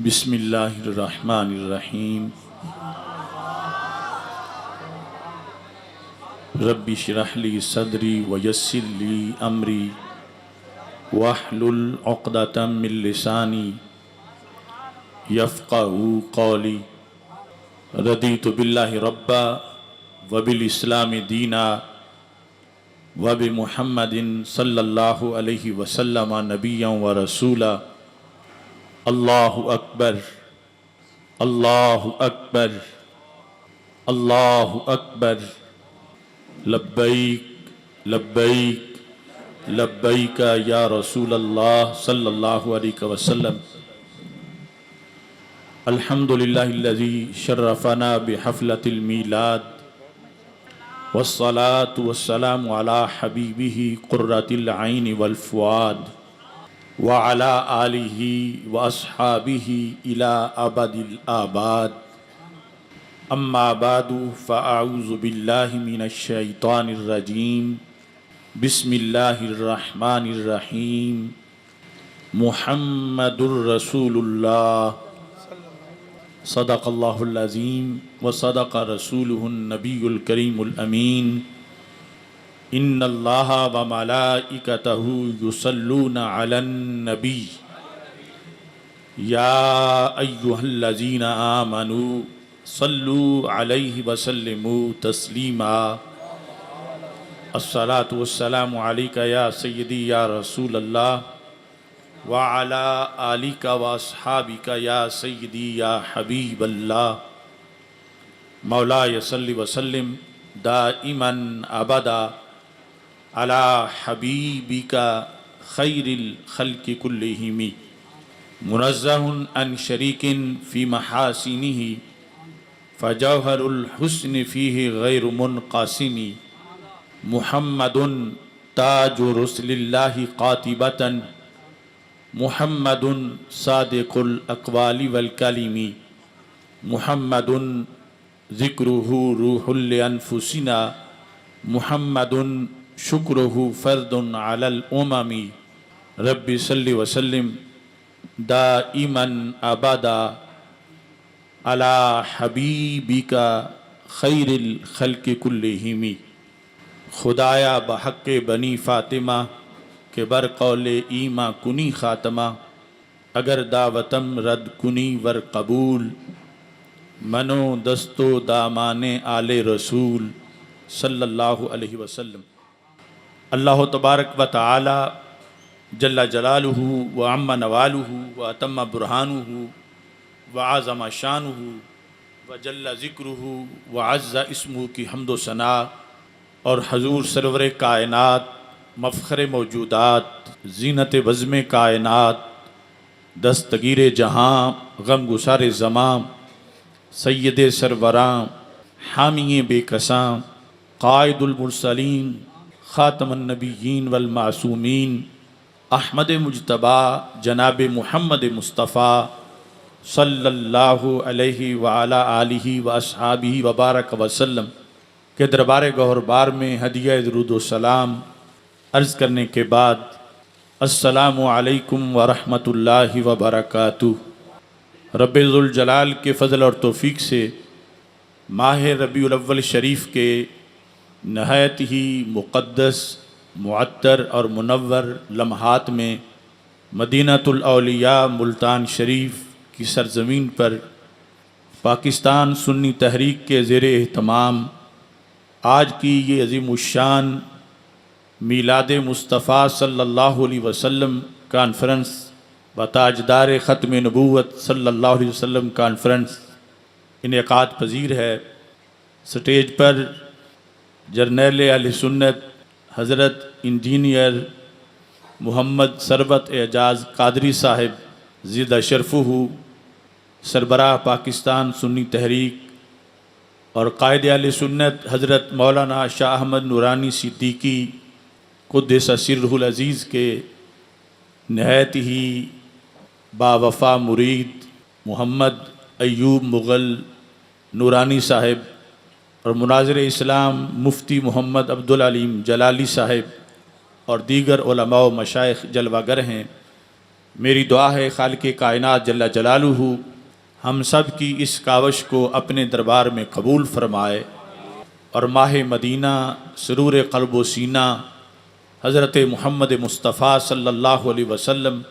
बिस्मिल्लाहिर्रहमानिर्रहीम। रब्बि इश्रह ली सदरी व यस्सिर ली अमरी वहलुल उक़दतम मिन लिसानी यफ़क़हू क़ौली। रदीतु बिल्लाहि रब्बा व बिल इस्लामि दीना व बि मुहम्मदिन सल्लल्लाहु अलैहि वसल्लम नबिय्यन व रसूला। अल्लाहु अकबर, अल्लाहु अकबर, अल्लाहु अकबर। लब्बैक लब्बैक लब्बैक या रसूल अल्लाह सल्लल्लाहु अलैहि वसल्लम। अल्हम्दुलिल्लाहिल्लज़ी शर्रफ़ना बिहफ़लतिल मीलाद वस्सलातु वस्सलामु अला हबीबिही क़ुर्रतिल ऐनि वल फ़ुआद व अला आलिही व अस्हाबिही इला अबदिल आबाद। अम्मा बादु फ़अऊज़ु बिल्लाहि मिनश शैतानिर रजीम। बिस्मिल्लाहिर्रहमानिर्रहीम। मुहम्मदुर रसूलुल्लाह सदक़ल्लाहुल अज़ीम व सदक़ रसूलुहुन नबियुल करीमुल अमीन। इन्नल्लाह व मलाइकतहु युसल्लूना अलन नबी या अय्युहल्लज़ीना आमनू सल्लू अलैहि वसल्लिमू तस्लीमा। अस्सलातु वस्सलामु अलैका या सय्यदी या रसूल अल्लाह व अला आलिका व अस्हाबिका या सय्यदी या हबीब अल्लाह। मौलाय सल्लि वसल्लिम दाइमन अबदा अला हबीबिका खैरिल खल्क़ि कुल्लिहिम। मुनज़्ज़हुन अन शरीकिन फ़ी महासिनिही फ़जौहरुल हुस्नि फ़ीहि गैरु मुनक़सिमी। मुहम्मदुन ताजु रुसलिल्लाहि क़ातिबतन मुहम्मदुन सादिक़ुल अक़वालि वल कलिमी। मुहम्मदुन ज़िक्रुहु रूहुल लिअन्फुसिना मुहम्मदुन शुक्रुहु फ़र्दुन अलल उममी। रब्बि सल्लि वसल्लिम दाइमन अबदा अला हबीबिका खैरिल खल्क़ि कुल्लिहिम। खुदाया बहक़्क़े बनी फ़ातिमा के बर कौले ईमा कुनी ख़ातमा। अगर दावतम रद कुनी वर कबूल मनो दस्तो दामाने आले रसूल सल्लल्लाहु अलैहि वसल्लम। अल्लाह तबारक व तआला जल्ला जलालुहु व अम्मा नवालुहु व अतम्मा बुरहानुहु व आज़म शानुहु व जल्ला ज़िक्रुहु व अज़्ज़ा इस्मुहु की हम्दो सना और हजूर सरवर कायनात मफ़ख़र मौजूदात ज़ीनत बज़्म कायनात दस्तगीर जहाँ गम गुसार ज़मां सय्यद सरवरां हामी बेकसां क़ाइदुल मुरसलीन ख़ातमुन नबिय्यीन वल मासूमीन अहमद मुज्तबा जनाब मुहम्मद मुस्तफ़ा सल्लल्लाहु अलैहि व अला आलिहि व अस्हाबिहि व बारक वसल्लम के दरबार गौहरबार में हदिया दुरूद व सलाम अर्ज़ करने के बाद अस्सलामु अलैकुम व रहमतुल्लाहि व बरकातुहू। रब्बुल ज़ुल जलाल के फ़ज़ल और तौफ़ीक़ से माह रबीउल अव्वल शरीफ के नहायत ही मुक़द्दस मुअत्तर और मुनव्वर लम्हात में मदीनतुल औलिया मुल्तान शरीफ की सरज़मीन पर पाकिस्तान सुन्नी तहरीक के ज़ेर एहतमाम आज की ये अज़ीमुश्शान मीलाद मुस्तफ़ा सल्लल्लाहु अलैहि वसल्लम कॉन्फ्रेंस व ताजदार ख़त्म नबूवत सल्लल्लाहु अलैहि वसल्लम कॉन्फ्रेंस इनेकाद पज़ीर है। स्टेज पर जर्नैल अहले सुन्नत हज़रत इंजीनियर मोहम्मद सरबत एजाज़ कादरी साहिब ज़िदा शरफ़ुहु सरबराह पाकिस्तान सुन्नी तहरीक और कायद अहले सुन्नत हज़रत मौलाना शाह अहमद नूरानी सिद्दीकी क़ुद्दस सिर्रुहुल अज़ीज़ के नहायत ही बावफ़ा मुरीद मोहम्मद अय्यूब मुग़ल नूरानी साहिब और मुनाज़िर इस्लाम मुफ्ती मोहम्मद अब्दुल अलीम जलाली साहिब और दीगर उलमा व मशाइख जलवागर हैं। मेरी दुआ है खालिक़ कायनात जल्ला जलालुहु हम सब की इस कावश को अपने दरबार में कबूल फरमाए और माह मदीना सुरूर क़ल्ब व सीना हज़रत मुहम्मद मुस्तफ़ा सल्लल्लाहु अलैहि वसल्लम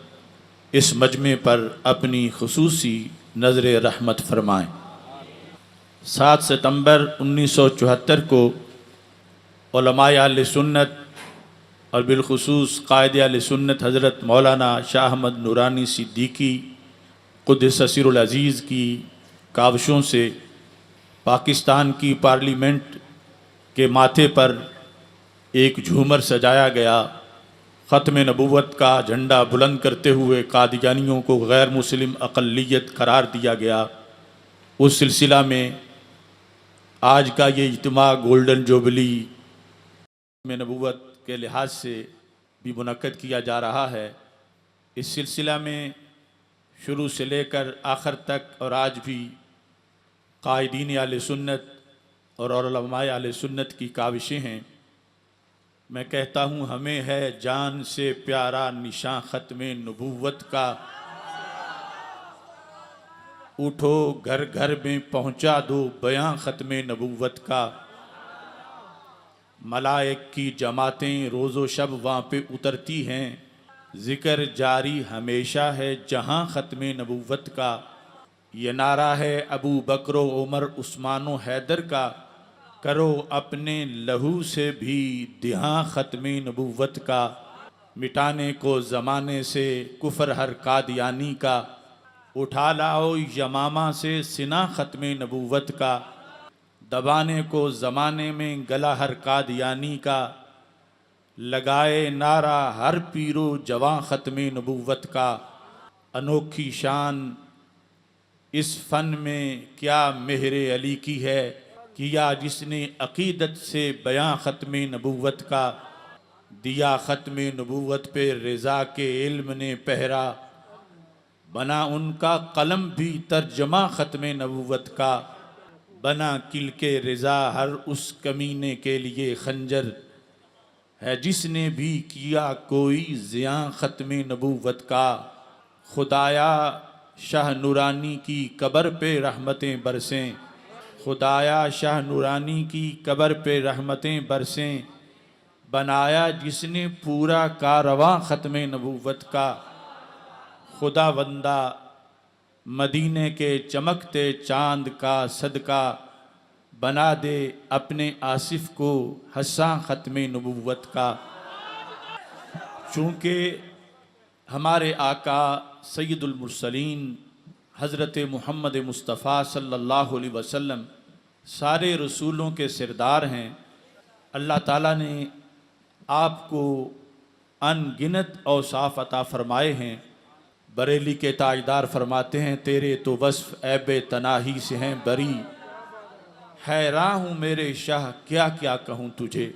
इस मजमे पर अपनी खुसूसी नज़र रहमत फरमाएँ। 7 सितंबर 1974 को उलमाए अहले सुन्नत और बिलखुसूस कायद अहले सुन्नत हज़रत मौलाना शाह अहमद नूरानी सिद्दीकी क़ुद्दस सिरुल अज़ीज़ की काविशों से पाकिस्तान की पार्लियामेंट के माथे पर एक झूमर सजाया गया। ख़त्म नबूवत का झंडा बुलंद करते हुए कादियानियों को गैर मुस्लिम अक़लियत करार दिया गया। उस सिलसिला में आज का ये इज्तिमा गोल्डन जुबली में नबूवत के लिहाज से भी मुनक्कद किया जा रहा है। इस सिलसिला में शुरू से लेकर आखिर तक और आज भी कायदीन अहले सुन्नत और उलमाए अहले सुन्नत की काविशें हैं। मैं कहता हूँ हमें है जान से प्यारा निशान ख़त्म नबूवत का, उठो घर घर में पहुँचा दो बयां ख़त्म नबूवत का। मलाइक की जमातें रोज़ो शब वहाँ पे उतरती हैं, ज़िक्र जारी हमेशा है जहाँ ख़त्म नबूवत का। ये नारा है अबू बकर उमर उस्मान हैदर का, करो अपने लहू से भी दिहां ख़त्म नबूवत का। मिटाने को ज़माने से कुफर हर कादियानी का, उठा लाओ यमामा से सिना ख़त्म नबूवत का। दबाने को ज़माने में गला हर कादियानी का, लगाए नारा हर पीरो जवां ख़त्म नबूवत का। अनोखी शान इस फ़न में क्या मेहरे अली की है, किया जिसने अक़ीदत से बयां ख़त्म नबूवत का। दिया ख़त्म नबूवत पे रिज़ा के इल्म ने पहरा, बना उनका कलम भी तर्जमा ख़त्म नबूवत का। बना किल के रिज़ा हर उस कमीने के लिए खंजर, है जिसने भी किया कोई ज़ियां ख़त्म नबूवत का। खुदाया शाह नूरानी की कब्र पे रहमतें बरसें, खुदाया शाह नूरानी की कब्र पे रहमतें बरसें। बनाया जिसने पूरा कारवां ख़त्म नबूवत का। खुदा बंदा मदीने के चमकते चाँद का सदका, बना दे अपने आसिफ को हस्सां ख़त्म नबूवत का। चूँकि हमारे आका सैयदुल मुरसलीन हज़रत मुहम्मद मुस्तफ़ा सल्लल्लाहु अलैहि वसल्लम सारे रसूलों के सरदार हैं, अल्लाह ताला ने आपको अनगिनत औसाफ अता फ़रमाए हैं। बरेली के ताजदार फरमाते हैं तेरे तो वस्फ़ ऐबे तनाही से हैं बरी, हैरान हूँ मेरे शाह क्या क्या कहूँ तुझे।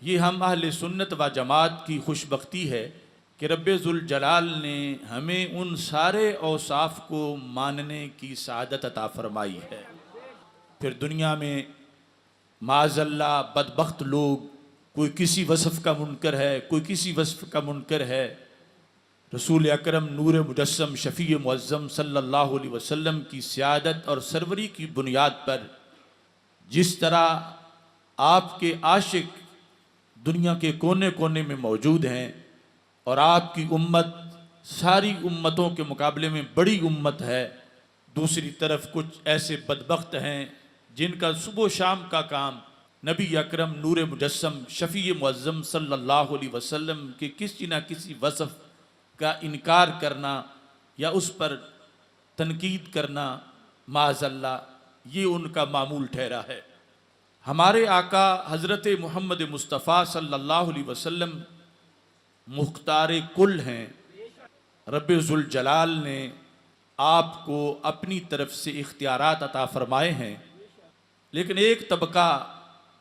ये हम अहले सुन्नत व जमात की खुशबख्ती है कि रब्बे ज़ुल जलाल ने हमें उन सारे औसाफ को मानने की सआदत अता फ़रमाई है। फिर दुनिया में माज़ल्ला बदबख्त लोग, कोई किसी वस्फ़ का मुनकर है, कोई किसी वस्फ़ का मुनकर है। रसूल अकरम नूर मुजस्सम शफ़ी मुअज़्ज़म सल्लल्लाहु अलैहि वसल्लम की सियादत और सरवरी की बुनियाद पर जिस तरह आपके आशिक दुनिया के कोने कोने में मौजूद हैं और आपकी उम्मत सारी उम्मतों के मुकाबले में बड़ी उम्मत है, दूसरी तरफ कुछ ऐसे बदबख्त हैं जिनका सुबह शाम का काम नबी अकरम नूर मुजस्सम शफ़ी मुअज़्ज़म सल्लल्लाहु अलैहि वसल्लम के किसी न किसी वस्फ़ का इनकार करना या उस पर तनकीद करना, माज़अल्लाह ये उनका मामूल ठहरा है। हमारे आका हज़रत मुहम्मद मुस्तफ़ा सल्लल्लाहु अलैहि वसल्लम मुख्तार कुल हैं। रब्बे ज़ुल जलाल ने आपको अपनी तरफ से इख्तियारात अता फ़रमाए हैं, लेकिन एक तबका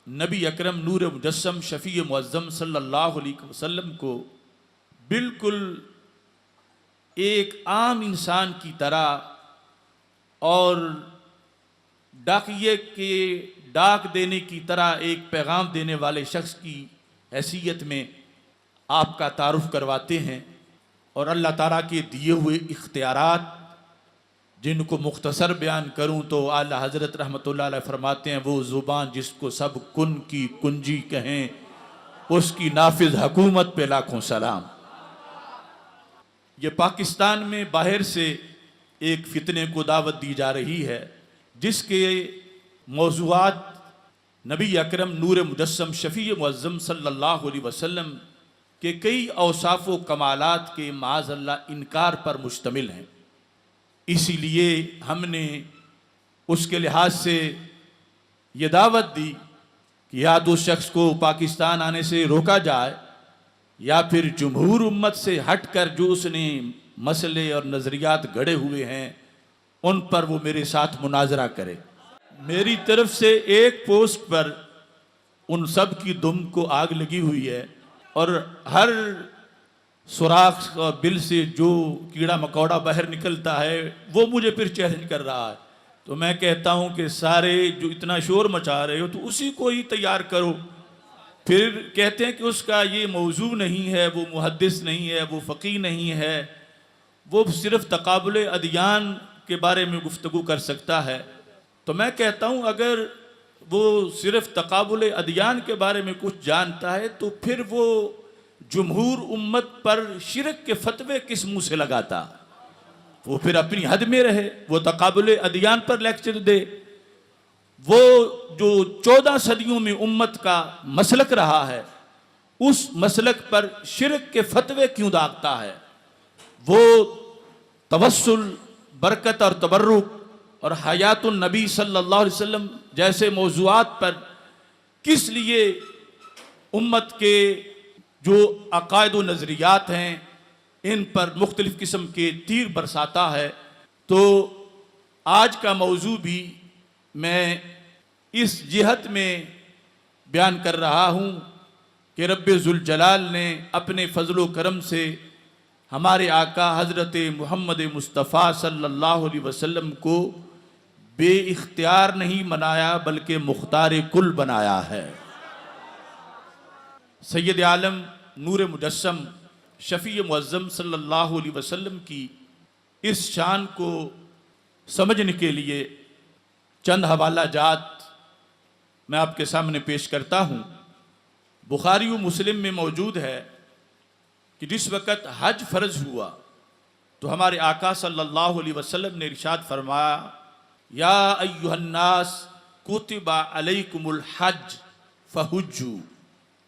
नबी अकरम नूर मुजस्सम शफ़ी मुअज़्ज़म सल्लल्लाहु अलैहि वसल्लम को बिल्कुल एक आम इंसान की तरह और डाकिये के डाक देने की तरह एक पैगाम देने वाले शख्स की हैसियत में आपका तारुफ करवाते हैं और अल्लाह ताला के दिए हुए इख्तियारात जिनको मुख्तसर बयान करूँ तो आला हज़रत रहमतुल्लाह अलैह फरमाते हैं, वो ज़ुबान जिसको सब कुन की कुंजी कहें, उसकी नाफिज हुकूमत पे लाखों सलाम। ये पाकिस्तान में बाहर से एक फितने को दावत दी जा रही है जिसके मौज़ूआत नबी अकरम नूर मुजस्सम शफ़ी मुअज़्ज़म सल्लल्लाहु अलैहि वसल्लम के कई औसाफ़ व कमालात के माज़अल्लाह इनकार पर मुश्तमिल हैं। इसीलिए हमने उसके लिहाज से ये दावत दी कि या तो शख्स को पाकिस्तान आने से रोका जाए या फिर जमहूर उम्मत से हट कर जो उसने मसले और नज़रियात गढ़े हुए हैं उन पर वो मेरे साथ मुनाजरा करे। मेरी तरफ से एक पोस्ट पर उन सब की दुम को आग लगी हुई है और हर सुराख और बिल से जो कीड़ा मकोड़ा बाहर निकलता है वो मुझे फिर चैलेंज कर रहा है। तो मैं कहता हूँ कि सारे जो इतना शोर मचा रहे हो तो उसी को ही तैयार करो। फिर कहते हैं कि उसका ये मौजू नहीं है, वो मुहद्दिस नहीं है, वो फ़क़ीह नहीं है, वो सिर्फ़ तक़ाबुल अदियान के बारे में गुफ्तगू कर सकता है। तो मैं कहता हूँ अगर वो सिर्फ़ तक़ाबुल अदियान के बारे में कुछ जानता है तो फिर वो जमहूर उम्मत पर शिरक के फतवे किस मुँह से लगाता? वो फिर अपनी हद में रहे, वो तक़ाबुल अदियान पर लेक्चर दे। वो जो 14 सदियों में उम्मत का मसलक रहा है उस मसलक पर शिरक के फतवे क्यों दागता है? वो तवस्सुल, बरकत और तबर्रुक और हयातुन नबी सल्लल्लाहु अलैहि वसल्लम जैसे मौज़ूआत पर किस लिए उम्मत के जो अकायद व नज़रियात हैं इन पर मुख्तलिफ़ किस्म के तीर बरसाता है। तो आज का मौजू भी मैं इस जिहत में बयान कर रहा हूँ कि रब्बे ज़ुल जलाल ने अपने फ़ज़्ल व करम से हमारे आका हज़रत मोहम्मद मुस्तफ़ा सल्लल्लाहु अलैहि वसल्लम को बेइख्तियार नहीं बनाया बल्कि मुख्तार कुल बनाया है। सैयद आलम नूर मुजस्सम शफ़ी मुअज़्ज़म सल्लल्लाहु अलैहि वसल्लम की इस शान को समझने के लिए चंद हवाला जात मैं आपके सामने पेश करता हूँ। बुखारी व मुस्लिम में मौजूद है कि जिस वक़्त हज फ़र्ज़ हुआ तो हमारे आका सल्लल्लाहु अलैहि वसल्लम ने इरशाद फरमाया, या अय्युहन्नास कुतिबा अलैकुमुल हज फहुज्जू,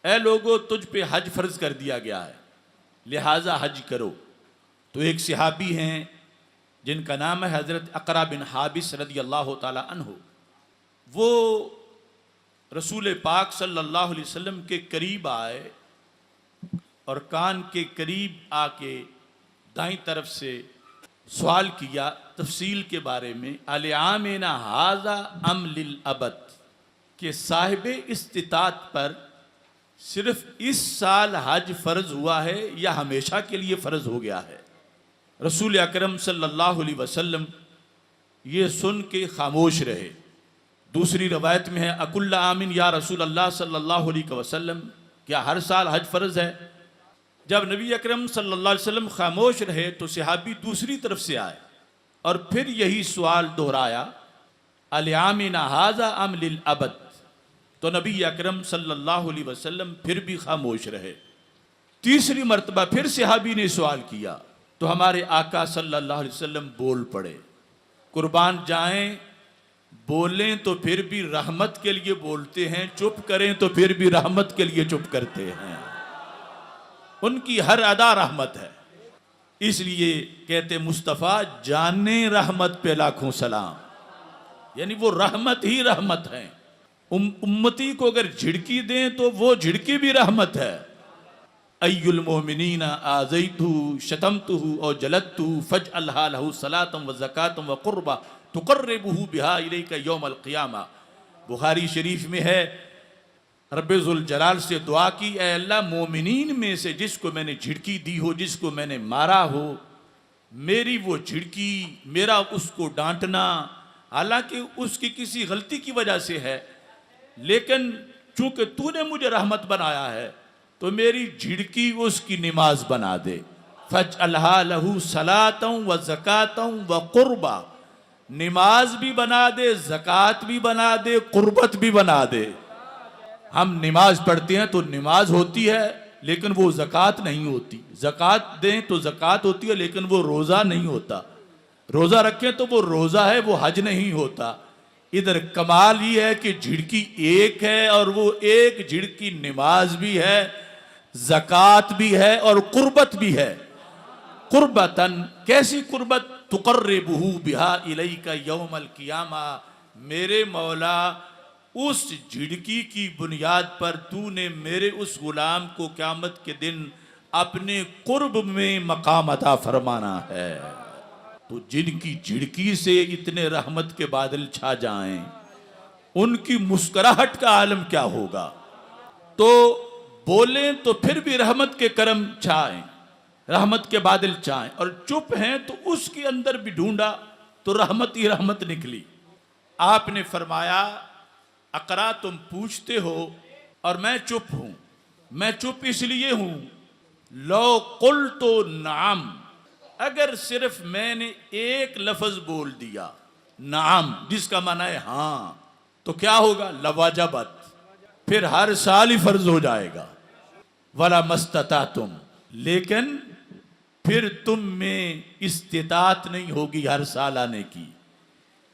ए लोगो तुझ पे हज फ़र्ज़ कर दिया गया है लिहाजा हज करो। तो एक सहाबी हैं जिनका नाम है हज़रत अक़रा बिन हाबिस रदियल्लाहु ताला अन्हु, वो रसूल पाक सल्लल्लाहु अलैहि वसल्लम के करीब आए और कान के करीब आके दाईं तरफ से सवाल किया तफसील के बारे में, अल आमिना हाज़ा अम लिल अबद, के साहिब इस्तिताअत पर सिर्फ इस साल हज फ़र्ज़ हुआ है या हमेशा के लिए फ़र्ज़ हो गया है। रसूल अकरम सल्लल्लाहु अलैहि वसल्लम ये सुन के खामोश रहे। दूसरी रवायत में है अकुल्ला आमिन या रसूल अल्लाह सल्लल्लाहु अलैहि वसल्लम, क्या हर साल हज फ़र्ज़ है? जब नबी अकरम सल्लल्लाहु अलैहि वसल्लम खामोश रहे तो सहाबी दूसरी तरफ से आए और फिर यही सवाल दोहराया, अल आमिना हाज़ा अम लिल अबद। तो नबी अकरम सल्लल्लाहु अलैहि वसल्लम फिर भी खामोश रहे। तीसरी मर्तबा फिर सहाबी ने सवाल किया तो हमारे आका सल्लल्लाहु अलैहि वसल्लम बोल पड़े। कुर्बान जाएं, बोलें तो फिर भी रहमत के लिए बोलते हैं, चुप करें तो फिर भी रहमत के लिए चुप करते हैं। उनकी हर अदा रहमत है, इसलिए कहते मुस्तफ़ा जाने रहमत पे लाखों सलाम, यानी वो रहमत ही रहमत है। उम्मती को अगर झिड़की दें तो वो झिड़की भी रहमत है। अय्युल मोमिनीना आज़ैतु शतमतुहु और जलतु फजअलहा लहु सलातम व ज़कातम व क़ुर्बा तुक़र्रिबुहु बिहा इलैका यौमल क़ियामा। बुखारी शरीफ में है, रब्बे ज़ुल जलाल से दुआ की, ऐ अल्लाह मोमिनीन में से जिसको मैंने झिड़की दी हो, जिसको मैंने मारा हो, मेरी वो झिड़की, मेरा उसको डांटना, हालांकि उसकी किसी गलती की वजह से है, लेकिन चूंकि तूने मुझे रहमत बनाया है तो मेरी झिड़की उसकी नमाज बना दे। फजअलहा लहू सलातों व ज़कातों व कुर्बा, नमाज भी बना दे, ज़कात भी बना दे, कुर्बत भी बना दे। हम नमाज पढ़ते हैं तो नमाज होती है लेकिन वो ज़कात नहीं होती, ज़कात दें तो ज़कात होती है लेकिन वो रोज़ा नहीं होता, रोज़ा रखें तो वो रोज़ा है, वो हज नहीं होता। इधर कमाल ये है कि झिड़की एक है और वो एक झिड़की नमाज भी है, ज़कात भी है और कुर्बत भी है। कुर्बतन, कैसी कुर्बत? तुकर्रिबुहु बिहा इलैका यौमल क़ियामा, मेरे मौला उस झिड़की की बुनियाद पर तूने मेरे उस गुलाम को क़यामत के दिन अपने कुर्ब में मकाम अता फरमाना है। तो जिनकी झिड़की से इतने रहमत के बादल छा जाएं, उनकी मुस्कुराहट का आलम क्या होगा। तो बोलें तो फिर भी रहमत के करम छाएं, रहमत के बादल छाएं, और चुप हैं तो उसके अंदर भी ढूंढा तो रहमत ही रहमत निकली। आपने फरमाया, अकरा तुम पूछते हो और मैं चुप हूं। मैं चुप इसलिए हूं, लो कुल तो नाम, अगर सिर्फ मैंने एक लफ्ज बोल दिया नाम, जिसका माना है हाँ, तो क्या होगा? लवाजबत, फिर हर साल ही फर्ज हो जाएगा। वला मस्तता तुम, लेकिन फिर तुम में इस्तिताअत नहीं होगी हर साल आने की।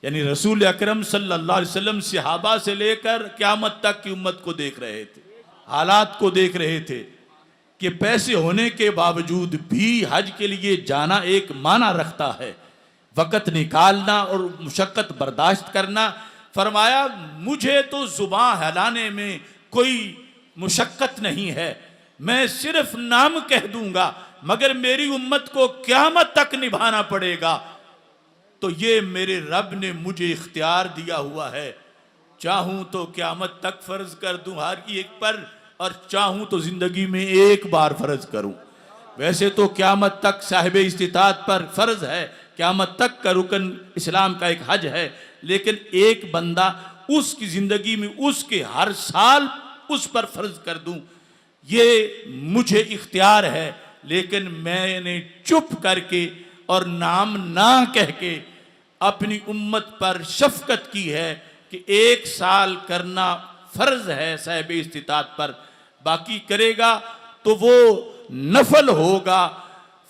यानी रसूल अकरम सल्लल्लाहु अलैहि वसल्लम सहाबा से लेकर क़यामत तक की उम्मत को देख रहे थे, हालात को देख रहे थे कि पैसे होने के बावजूद भी हज के लिए जाना एक माना रखता है, वक़्त निकालना और मुशक्क़त बर्दाश्त करना। फरमाया, मुझे तो ज़ुबान हिलाने में कोई मुशक्क़त नहीं है, मैं सिर्फ नाम कह दूंगा, मगर मेरी उम्मत को क़यामत तक निभाना पड़ेगा। तो ये मेरे रब ने मुझे इख्तियार दिया हुआ है, चाहूं तो क़यामत तक फ़र्ज कर दूं हर एक पर, और चाहूं तो ज़िंदगी में एक बार फ़र्ज करूं। वैसे तो क़यामत तक साहिब इस्तिताअत पर फ़र्ज है, क़यामत तक का रुकन इस्लाम का एक हज है, लेकिन एक बंदा उसकी ज़िंदगी में उसके हर साल उस पर फ़र्ज कर दूं, ये मुझे इख्तियार है। लेकिन मैंने चुप करके और नाम ना कह के अपनी उम्मत पर शफकत की है कि एक साल करना फ़र्ज है साहिब इस्तिताअत पर, बाकी करेगा तो वो नफल होगा,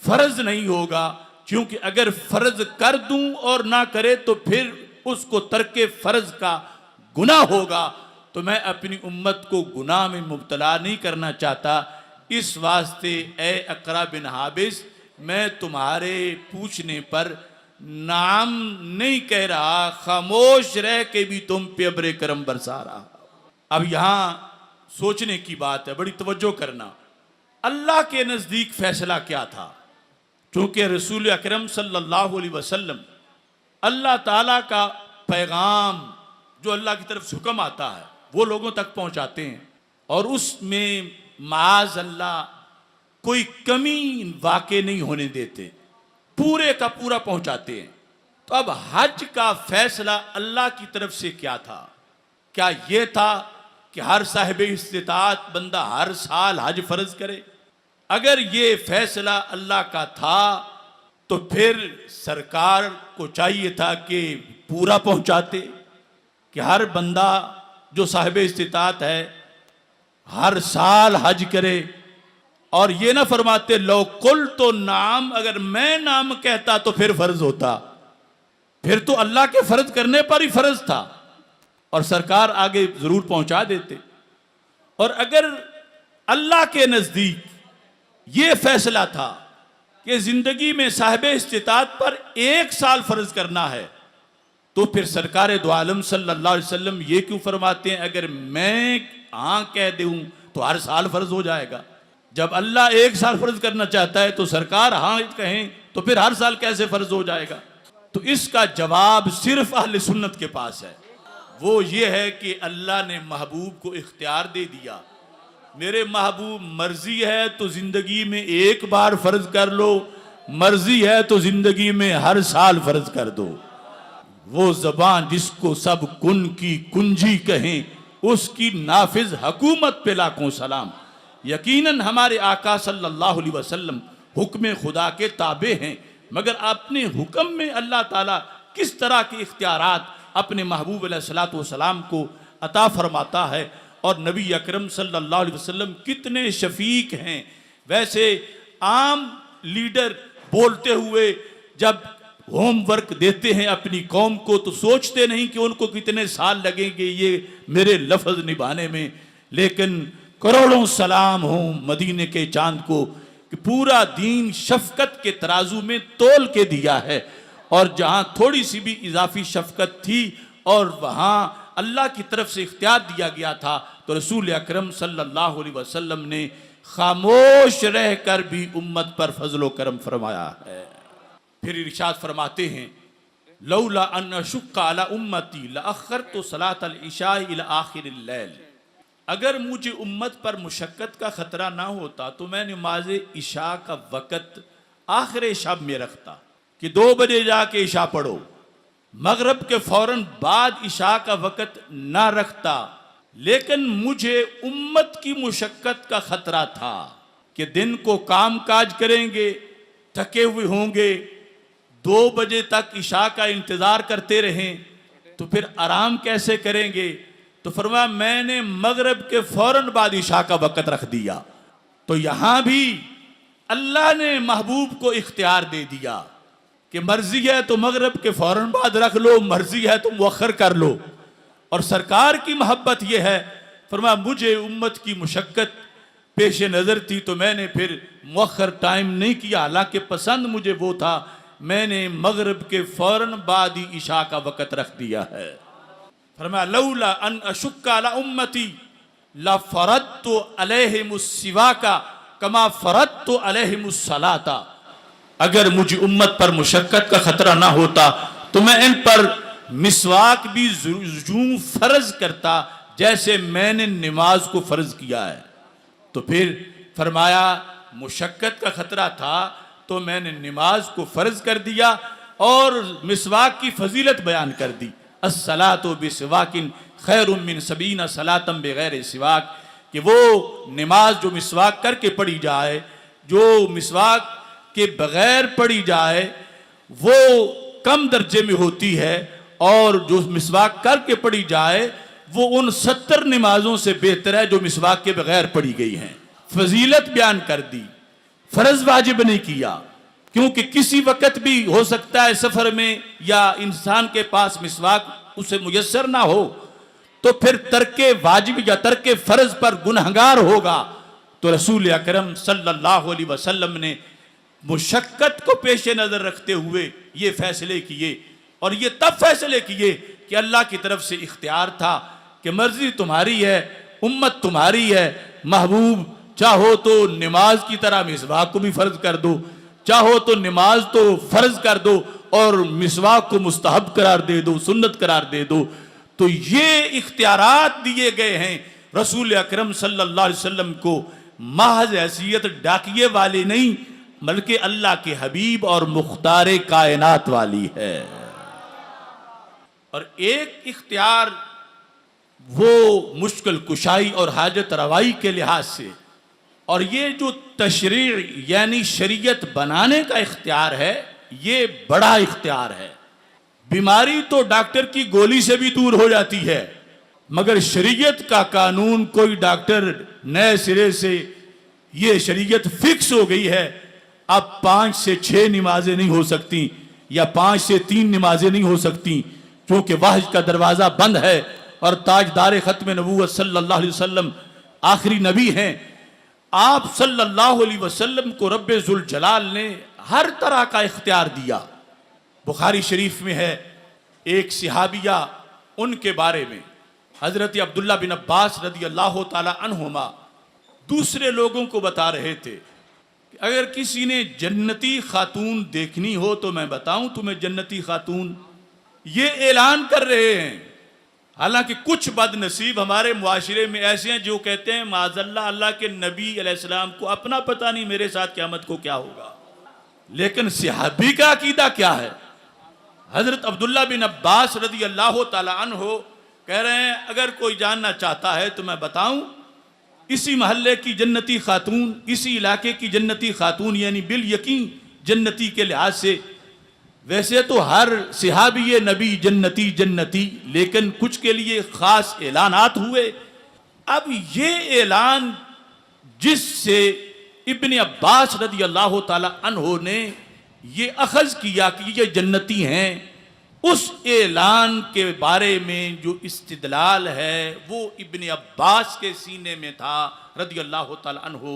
फ़र्ज नहीं होगा। क्योंकि अगर फ़र्ज कर दूं और ना करे तो फिर उसको तर्के फ़र्ज का गुनाह होगा। तो मैं अपनी उम्मत को गुनाह में मुब्तला नहीं करना चाहता। इस वास्ते ए अकरा बिन हाबिस, मैं तुम्हारे पूछने पर नाम नहीं कह रहा, खामोश रह के भी तुम पे अब्रे करम बरसा रहा। अब यहाँ सोचने की बात है, बड़ी तवज्जो करना। अल्लाह के नज़दीक फैसला क्या था? क्योंकि रसूल अकरम सल्लल्लाहु अलैहि वसल्लम अल्लाह ताला का पैगाम जो अल्लाह की तरफ से हुक्म आता है वो लोगों तक पहुँचाते हैं, और उसमें माज़ अल्लाह कोई कमी वाक़े नहीं होने देते, पूरे का पूरा पहुँचाते हैं। तो अब हज का फैसला अल्लाह की तरफ से क्या था? क्या ये था कि हर साहिब इस्तिताअत बंदा हर साल हज फ़र्ज करे? अगर ये फैसला अल्लाह का था तो फिर सरकार को चाहिए था कि पूरा पहुँचाते, कि हर बंदा जो साहिब इस्तिताअत है हर साल हज करे, और ये ना फरमाते लो कुल तो नाम, अगर मैं नाम कहता तो फिर फ़र्ज होता, फिर तो अल्लाह के फ़र्ज करने पर ही फ़र्ज था और सरकार आगे ज़रूर पहुंचा देते। और अगर अल्लाह के नज़दीक ये फैसला था कि ज़िंदगी में साहिब इस्तिताअत पर एक साल फ़र्ज करना है, तो फिर सरकार दो आलम सल्लल्लाहु अलैहि वसल्लम ये क्यों फरमाते हैं अगर मैं हाँ कह दूं तो हर साल फ़र्ज हो जाएगा? जब अल्लाह एक साल फ़र्ज करना चाहता है तो सरकार हाँ कहें तो फिर हर साल कैसे फ़र्ज हो जाएगा? तो इसका जवाब सिर्फ अहले सुन्नत के पास है। वो ये है कि अल्लाह ने महबूब को इख्तियार दे दिया, मेरे महबूब मर्जी है तो ज़िंदगी में एक बार फ़र्ज कर लो, मर्जी है तो ज़िंदगी में हर साल फ़र्ज कर दो। वो ज़बान जिसको सब कुन की कुंजी कहें, उसकी नाफिज हकूमत पे लाखों सलाम। यकीनन हमारे आका सल्लल्लाहु अलैहि वसल्लम हुक्म खुदा के ताबे हैं, मगर अपने हुक्म में अल्लाह ताला किस तरह के इख्तियारात अपने महबूब अलैहिस्सलातु वस्सलाम को अता फरमाता है, और नबी अकरम सल्लल्लाहु अलैहि वसल्लम कितने शफीक हैं। वैसे आम लीडर बोलते हुए जब होमवर्क देते हैं अपनी कौम को तो सोचते नहीं कि उनको कितने साल लगेंगे ये मेरे लफ्ज़ निभाने में, लेकिन करोड़ों सलाम हो मदीने के चांद को कि पूरा दीन शफकत के तराजू में तोल के दिया है, और जहां थोड़ी सी भी इजाफी शफकत थी और वहां अल्लाह की तरफ से इख्तियार दिया गया था तो रसूल अकरम सल्लल्लाहु अलैहि वसल्लम ने खामोश रहकर भी उम्मत पर फजलो करम फरमाया है। फिर इरशाद फरमाते हैं, लौला अन अशुक्का अला उम्मती लअखरतु सलातल इशा इला आखिरिल लैल, अगर मुझे उम्मत पर मुशक्कत का खतरा ना होता तो मैं नमाज इशा का वक़्त आखिर शब में रखता कि 2 बजे जाके इशा पढ़ो, मगरब के फौरन बाद इशा का वक़्त ना रखता, लेकिन मुझे उम्मत की मुशक्कत का खतरा था कि दिन को काम काज करेंगे, थके हुए होंगे, 2 बजे तक इशा का इंतज़ार करते रहें तो फिर आराम कैसे करेंगे। तो फरमाया मैंने मगरब के फौरन बाद इशा का वक़्त रख दिया। तो यहाँ भी अल्लाह ने महबूब को इख्तियार दे दिया कि मर्जी है तो मगरब के फौरन बाद रख लो, मर्जी है तो मुअख्खर कर लो। और सरकार की मोहब्बत यह है, फरमाया मुझे उम्मत की मुशक्कत पेश नज़र थी तो मैंने फिर मुअख्खर टाइम नहीं किया, हालांकि पसंद मुझे वो था, मैंने मगरब के फौरन बाद ही इशा का वक़्त रख दिया है। फरमाया लौला अन अशुक्का अला उम्मती ला फरदतु अलैहिमुस सिवाका कमा फरदतु अलैहिमुस सलाता, अगर मुझे उम्मत पर मुशक्कत का खतरा ना होता तो मैं इन पर मिसवाक भी यूं फर्ज करता जैसे मैंने नमाज को फर्ज किया है। तो फिर फरमाया मुशक्कत का खतरा था तो मैंने नमाज को फर्ज कर दिया और मिसवाक की फजीलत बयान कर दी। अस्सलातु बिसिवाकिन खैरुम मिन सबीना सलातम बगैर सिवाक, कि वो नमाज जो मिसवाक करके पढ़ी जाए, जो मिसवाक के बगैर पढ़ी जाए वो कम दर्जे में होती है, और जो मिसवाक करके पढ़ी जाए वो उन 70 नमाजों से बेहतर है जो मिसवाक के बगैर पढ़ी गई हैं। फजीलत बयान कर दी, फर्ज वाजिब नहीं किया, क्योंकि किसी वक़्त भी हो सकता है सफ़र में या इंसान के पास मिसवाक उसे मुयस्सर ना हो, तो फिर तर्के वाजिब या तर्के फ़र्ज पर गुनहगार होगा। तो रसूल अकरम सल्लल्लाहु अलैहि वसल्लम ने मुशक्कत को पेश नज़र रखते हुए ये फैसले किए, और ये तब फैसले किए कि अल्लाह की तरफ से इख्तियार था कि मर्जी तुम्हारी है, उम्मत तुम्हारी है, महबूब चाहो तो नमाज की तरह मिसवाक को भी फ़र्ज कर दो, चाहो तो नमाज तो फ़र्ज कर दो और मिसवाक को मुस्तहब करार दे दो, सुन्नत करार दे दो। तो ये इख्तियारात दिए गए हैं रसूल अकरम सल्लल्लाहु अलैहि वसल्लम को, महज हैसियत डाकिए वाली नहीं बल्कि अल्लाह के हबीब और मुख्तार कायनात वाली है। और एक इख्तियार वो मुश्किल कुशाई और हाजत रवाई के लिहाज से, और ये जो तशरीअ यानी शरीयत बनाने का इख्तियार है, ये बड़ा इख्तियार है। बीमारी तो डॉक्टर की गोली से भी दूर हो जाती है, मगर शरीयत का कानून कोई डॉक्टर नए सिरे से ये शरीयत फिक्स हो गई है, अब 5 से 6 नमाजें नहीं हो सकती या 5 से 3 नमाजें नहीं हो सकती, क्योंकि वाहिद का दरवाज़ा बंद है और ताजदार ख़त्म नबूवत सल्लल्लाहु अलैहि वसल्लम आखिरी नबी हैं। आप सल्लल्लाहु अलैहि वसल्लम को रब्बे ज़ुल जलाल ने हर तरह का इख्तियार दिया। बुखारी शरीफ में है एक सहाबिया, उनके बारे में हज़रत अब्दुल्ला बिन अब्बास रदी अल्लाह ताला अन्हुमा दूसरे लोगों को बता रहे थे कि अगर किसी ने जन्नती खातून देखनी हो तो मैं बताऊं तुम्हें जन्नती खातून, ये ऐलान कर रहे हैं। हालांकि कुछ बदनसीब हमारे मुआशरे में ऐसे हैं जो कहते हैं माज़ल्लाह अल्लाह के नबी अलैहिस्सलाम को अपना पता नहीं मेरे साथ क़यामत को क्या होगा, लेकिन सहाबी का अकीदा क्या है। हज़रत अब्दुल्ला बिन अब्बास रदी अल्लाह ताला अन्हो कह रहे हैं अगर कोई जानना चाहता है तो मैं बताऊं इसी महल्ले की जन्नती खातून, इसी इलाके की जन्नती खातून, यानी बिल यकीन जन्नती के लिहाज से। वैसे तो हर सहाबी नबी जन्नती जन्नती, लेकिन कुछ के लिए खास ऐलानात हुए। अब ये ऐलान जिससे इब्ने अब्बास रदी अल्लाह ताला अन्हो ने ये अखज़ किया कि ये जन्नती हैं, उस ऐलान के बारे में जो इस्तिदलाल है वो इब्ने अब्बास के सीने में था रदी अल्लाह ताला अन्हो,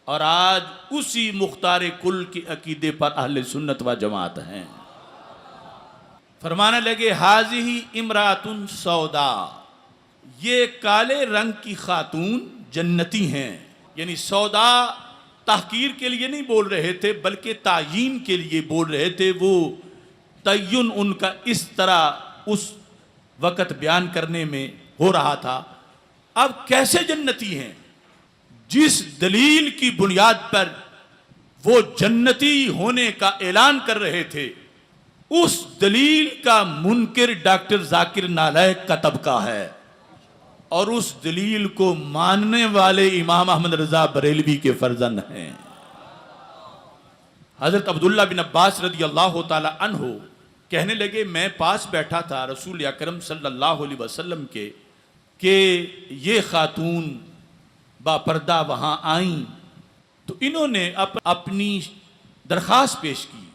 और आज उसी मुख्तार कुल के अकीदे पर अहले सुन्नत व जमात हैं। फरमाने लगे हाज़िही इमरातुन सौदा, ये काले रंग की खातून जन्नती हैं। यानी सौदा तहकीर के लिए नहीं बोल रहे थे, बल्कि तायीन के लिए बोल रहे थे। वो तय्युन उनका इस तरह उस वक़्त बयान करने में हो रहा था। अब कैसे जन्नती हैं? जिस दलील की बुनियाद पर वो जन्नती होने का ऐलान कर रहे थे, उस दलील का मुनकिर डॉक्टर जाकिर नालायक का तबका है, और उस दलील को मानने वाले इमाम अहमद रजा बरेलवी के फर्जंद हैं। हजरत अब्दुल्ला बिन अब्बास रदी अल्लाह ताला अन्हो कहने लगे, मैं पास बैठा था रसूल अकरम सल्लल्लाहु अलैहि वसल्लम के, कि ये खातून बापर्दा वहाँ आईं, तो इन्होंने अपनी दरख्वास्त पेश की।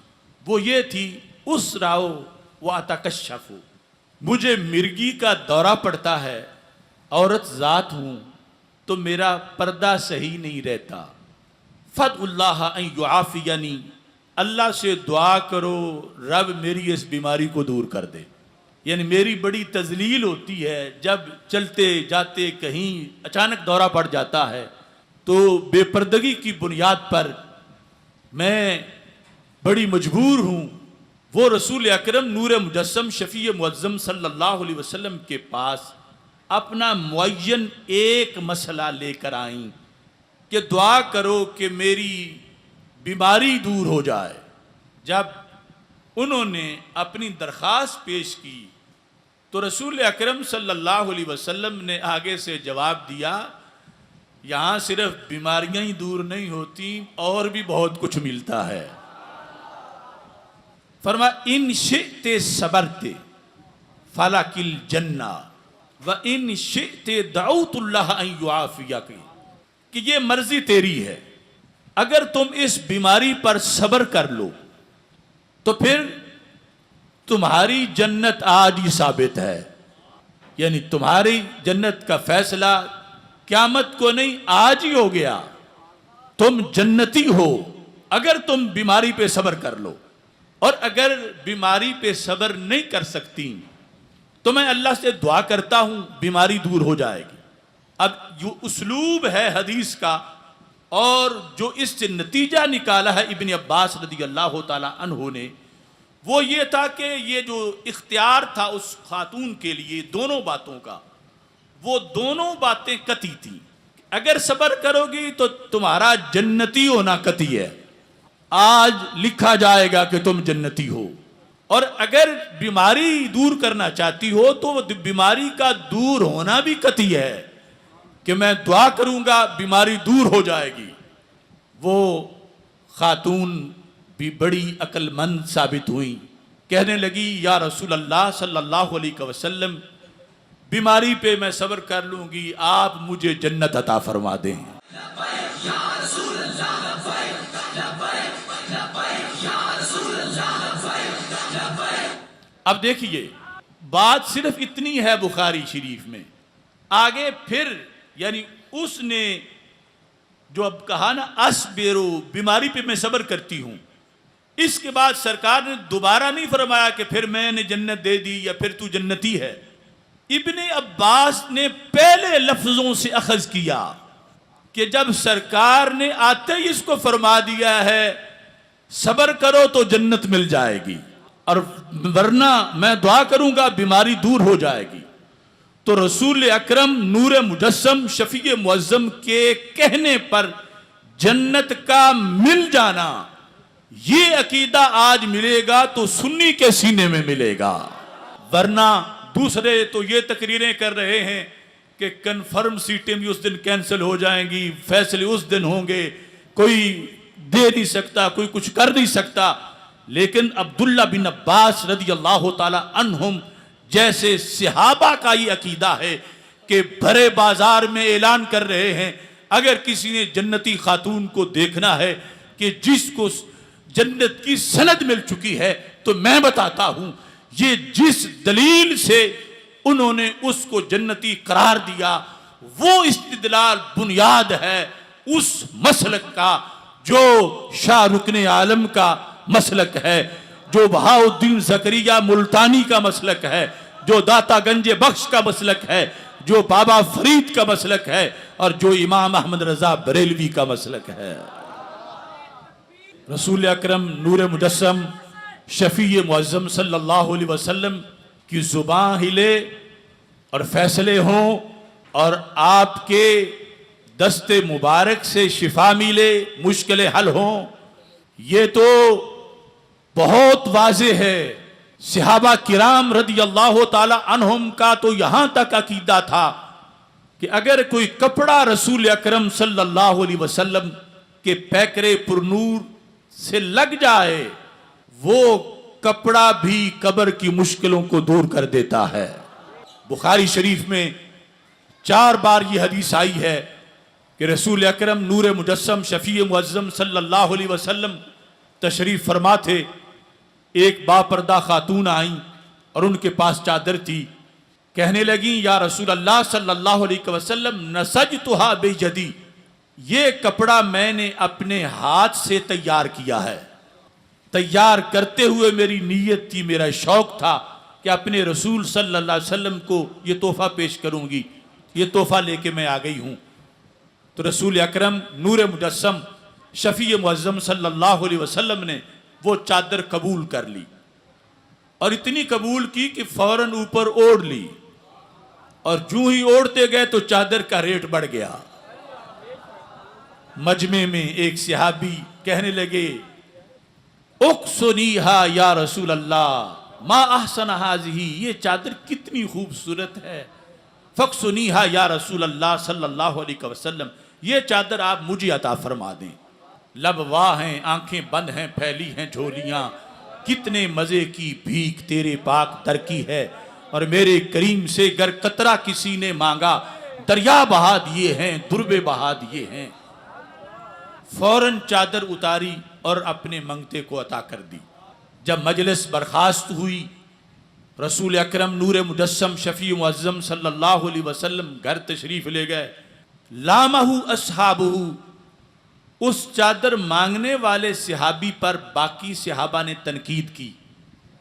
वो ये थी, उस राओ व अतकशफु, मुझे मिर्गी का दौरा पड़ता है, औरत ज़ात हूँ, तो मेरा पर्दा सही नहीं रहता। फदउल्लाह अन युआफियनी, अल्लाह से दुआ करो रब मेरी इस बीमारी को दूर कर दे। यानी मेरी बड़ी तजलील होती है, जब चलते जाते कहीं अचानक दौरा पड़ जाता है तो बेपर्दगी की बुनियाद पर मैं बड़ी मजबूर हूँ। वो रसूल अकरम नूर मुजस्सम शफ़ी मुअज़्ज़म सल्लल्लाहु अलैहि वसल्लम के पास अपना मुअय्यन एक मसला लेकर आईं कि दुआ करो कि मेरी बीमारी दूर हो जाए। जब उन्होंने अपनी दरख्वास्त पेश की तो रसूल अकरम सल्लल्लाहु अलैहि वसल्लम ने आगे से जवाब दिया, यहाँ सिर्फ बीमारियां ही दूर नहीं होती, और भी बहुत कुछ मिलता है। फरमा इन शिते सबरते फलाकिल जन्ना व इन शिते दाऊतुल्लाह अन युआफियक, कि ये मर्जी तेरी है, अगर तुम इस बीमारी पर सब्र कर लो तो फिर तुम्हारी जन्नत आज ही साबित है। यानी तुम्हारी जन्नत का फैसला क़यामत को नहीं, आज ही हो गया। तुम जन्नती हो अगर तुम बीमारी पे सब्र कर लो, और अगर बीमारी पे सब्र नहीं कर सकती तो मैं अल्लाह से दुआ करता हूं बीमारी दूर हो जाएगी। अब जो उस्लूब है हदीस का, और जो इससे नतीजा निकाला है इब्ने अब्बास रदी अल्लाह ताला अन्हु ने, वो ये था कि ये जो इख्तियार था उस खातून के लिए दोनों बातों का, वो दोनों बातें कती थी। अगर सब्र करोगी तो तुम्हारा जन्नती होना कती है, आज लिखा जाएगा कि तुम जन्नती हो। और अगर बीमारी दूर करना चाहती हो तो बीमारी का दूर होना भी कती है, कि मैं दुआ करूंगा बीमारी दूर हो जाएगी। वो खातून भी बड़ी अक्लमंद साबित हुई, कहने लगी, या रसूल अल्लाह सल्लल्लाहु अलैहि वसल्लम, बीमारी पे मैं सब्र कर लूंगी, आप मुझे जन्नत अता फरमा दें। अब देखिए, बात सिर्फ इतनी है बुखारी शरीफ में, आगे फिर यानी उसने जो अब कहा ना, अस्बिरु, बीमारी पे मैं सब्र करती हूं, इसके बाद सरकार ने दोबारा नहीं फरमाया कि फिर मैंने जन्नत दे दी या फिर तू जन्नती है। इब्ने अब्बास ने पहले लफ्जों से अखज किया कि जब सरकार ने आते ही इसको फरमा दिया है सब्र करो तो जन्नत मिल जाएगी, और वरना मैं दुआ करूंगा बीमारी दूर हो जाएगी, तो रसूल अकरम नूर मुजस्सम शफी मुअज़्ज़म के कहने पर जन्नत का मिल जाना, ये अकीदा आज मिलेगा तो सुन्नी के सीने में मिलेगा। वरना दूसरे तो ये तकरीरें कर रहे हैं कि कन्फर्म सीटें भी उस दिन कैंसिल हो जाएंगी, फैसले उस दिन होंगे, कोई दे नहीं सकता, कोई कुछ कर नहीं सकता। लेकिन अब्दुल्ला बिन अब्बास रदी अल्लाह ताला अन्हुम जैसे सहाबा का ये अकीदा है कि भरे बाजार में ऐलान कर रहे हैं, अगर किसी ने जन्नती खातून को देखना है कि जिसको जन्नत की सनद मिल चुकी है, तो मैं बताता हूं ये जिस दलील से उन्होंने उसको जन्नती करार दिया, वो इस्तिदलाल बुनियाद है उस मसलक का जो शाह रुकने आलम का मसलक है, जो बहाउद्दीन ज़करिया मुल्तानी का मसलक है, जो दाता गंजे बख्श का मसलक है, जो बाबा फरीद का मसलक है, और जो इमाम अहमद रजा बरेलवी का मसलक है। रसूल अकरम नूर मुजस्सम शफी मुअज़्ज़म सल्लल्लाहु अलैहि वसल्लम की जुबान हिले और फैसले हों और आपके दस्ते मुबारक से शिफा मिले, मुश्किलें हल हों, ये तो बहुत वाज़े है। सहाबा किराम रदी अल्लाह ताला अन्हुम का तो यहां तक अकीदा था कि अगर कोई कपड़ा रसूल अकरम सल्लल्लाहु अलैहि वसल्लम के पैकरे पुरनूर से लग जाए, वो कपड़ा भी कब्र की मुश्किलों को दूर कर देता है। बुखारी शरीफ में 4 बार ये हदीस आई है कि रसूल अकरम नूर मुजस्सम शफी मुअज़्ज़म सल्लल्लाहु अलैहि वसल्लम तशरीफ फरमा थे। एक बापर्दा खातून आई और उनके पास चादर थी। कहने लगी, या रसूल अल्लाह सल्लल्लाहु अलैहि वसल्लम नसजतुहा बियदी, ये कपड़ा मैंने अपने हाथ से तैयार किया है। तैयार करते हुए मेरी नीयत थी, मेरा शौक था कि अपने रसूल सल्लल्लाहु अलैहि वसल्लम को ये तोहफा पेश करूंगी, ये तोहफा लेके मैं आ गई हूं। तो रसूल अकरम नूर मुजस्सम शफी मुअज़्ज़म सल्लल्लाहु अलैहि वसल्लम ने वो चादर कबूल कर ली, और इतनी कबूल की कि फौरन ऊपर ओढ़ ली, और जूं ही ओढ़ते गए तो चादर का रेट बढ़ गया। मजमे में एक सहाबी कहने लगे, उक्सुनीहा या रसूल अल्लाह मा अहसन हाज़िही, ये चादर कितनी खूबसूरत है। फक्सुनीहा या रसूल अल्लाह सल्लल्लाहु अलैहि वसल्लम, ये चादर आप मुझे अता फरमा दें। लब वाह हैं, आंखें बंद हैं, फैली हैं झोलियां, कितने मजे की भीख तेरे पाक दर की है, और मेरे करीम से गर कतरा किसी ने मांगा, दरिया बहा दिए हैं, दुर्बे बहा दिए हैं। फौरन चादर उतारी और अपने मंगते को अता कर दी। जब मजलिस बर्खास्त हुई, रसूल अकरम नूर मुजस्सम शफी मुअज़्ज़म सल्लल्लाहु अलैहि वसल्लम घर तशरीफ ले गए। लामहु अस्हाबहु, उस चादर मांगने वाले सहाबी पर बाकी सहाबा ने तनकीद की,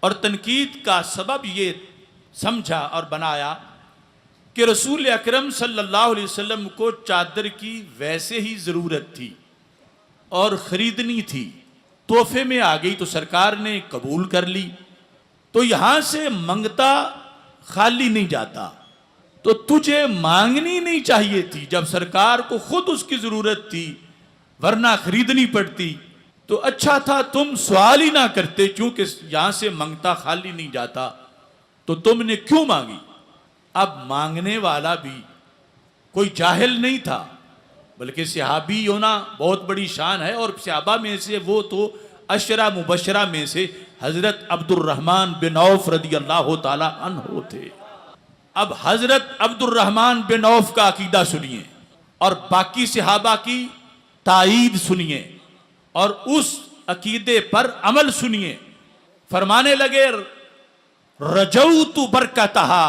और तनकीद का सबब ये समझा और बनाया कि रसूल अकरम सल्लल्लाहु अलैहि वसल्लम को चादर की वैसे ही ज़रूरत थी और ख़रीदनी थी, तोहफे में आ गई तो सरकार ने कबूल कर ली। तो यहाँ से मंगता खाली नहीं जाता, तो तुझे मांगनी नहीं चाहिए थी जब सरकार को खुद उसकी ज़रूरत थी, वरना खरीदनी पड़ती। तो अच्छा था तुम सवाल ही ना करते, क्योंकि यहां से मांगता खाली नहीं जाता, तो तुमने क्यों मांगी। अब मांगने वाला भी कोई जाहिल नहीं था, बल्कि सहाबी होना बहुत बड़ी शान है, और सहाबा में से वो तो अशरा मुबशरा में से हजरत अब्दुर्रहमान बिन औफ रदी अल्लाह ताला अन्हु थे। अब हजरत अब्दुर्रहमान बिन औफ का अकीदा सुनिए और बाकी सहाबा की ताईद सुनिए और उस अकीदे पर अमल सुनिए। फरमाने लगे, रजौतु बरकतहा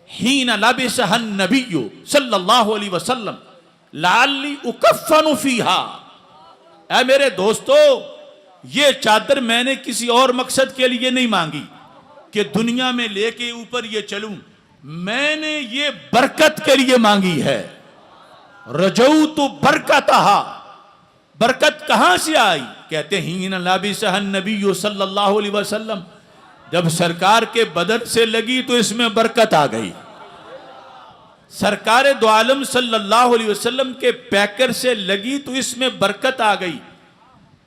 हीन लबिसहन नबिय्यु सल्लल्लाहु अलैहि वसल्लम लाली उकफ़नु फीहा। ऐ मेरे दोस्तों, ये चादर मैंने किसी और मकसद के लिए नहीं मांगी कि दुनिया में लेके ऊपर ये चलूं, मैंने ये बरकत के लिए मांगी है। रजौतु बरकतहा, बरकत कहां से आई? कहते हीन लाबिसहन नबिय्यु सल्लल्लाहु अलैहि वसल्लम, जब सरकार के बदन से लगी तो इसमें बरकत आ गई। सरकार दो आलम सल्लल्लाहु अलैहि वसल्लम के पैकर से लगी तो इसमें बरकत आ गई।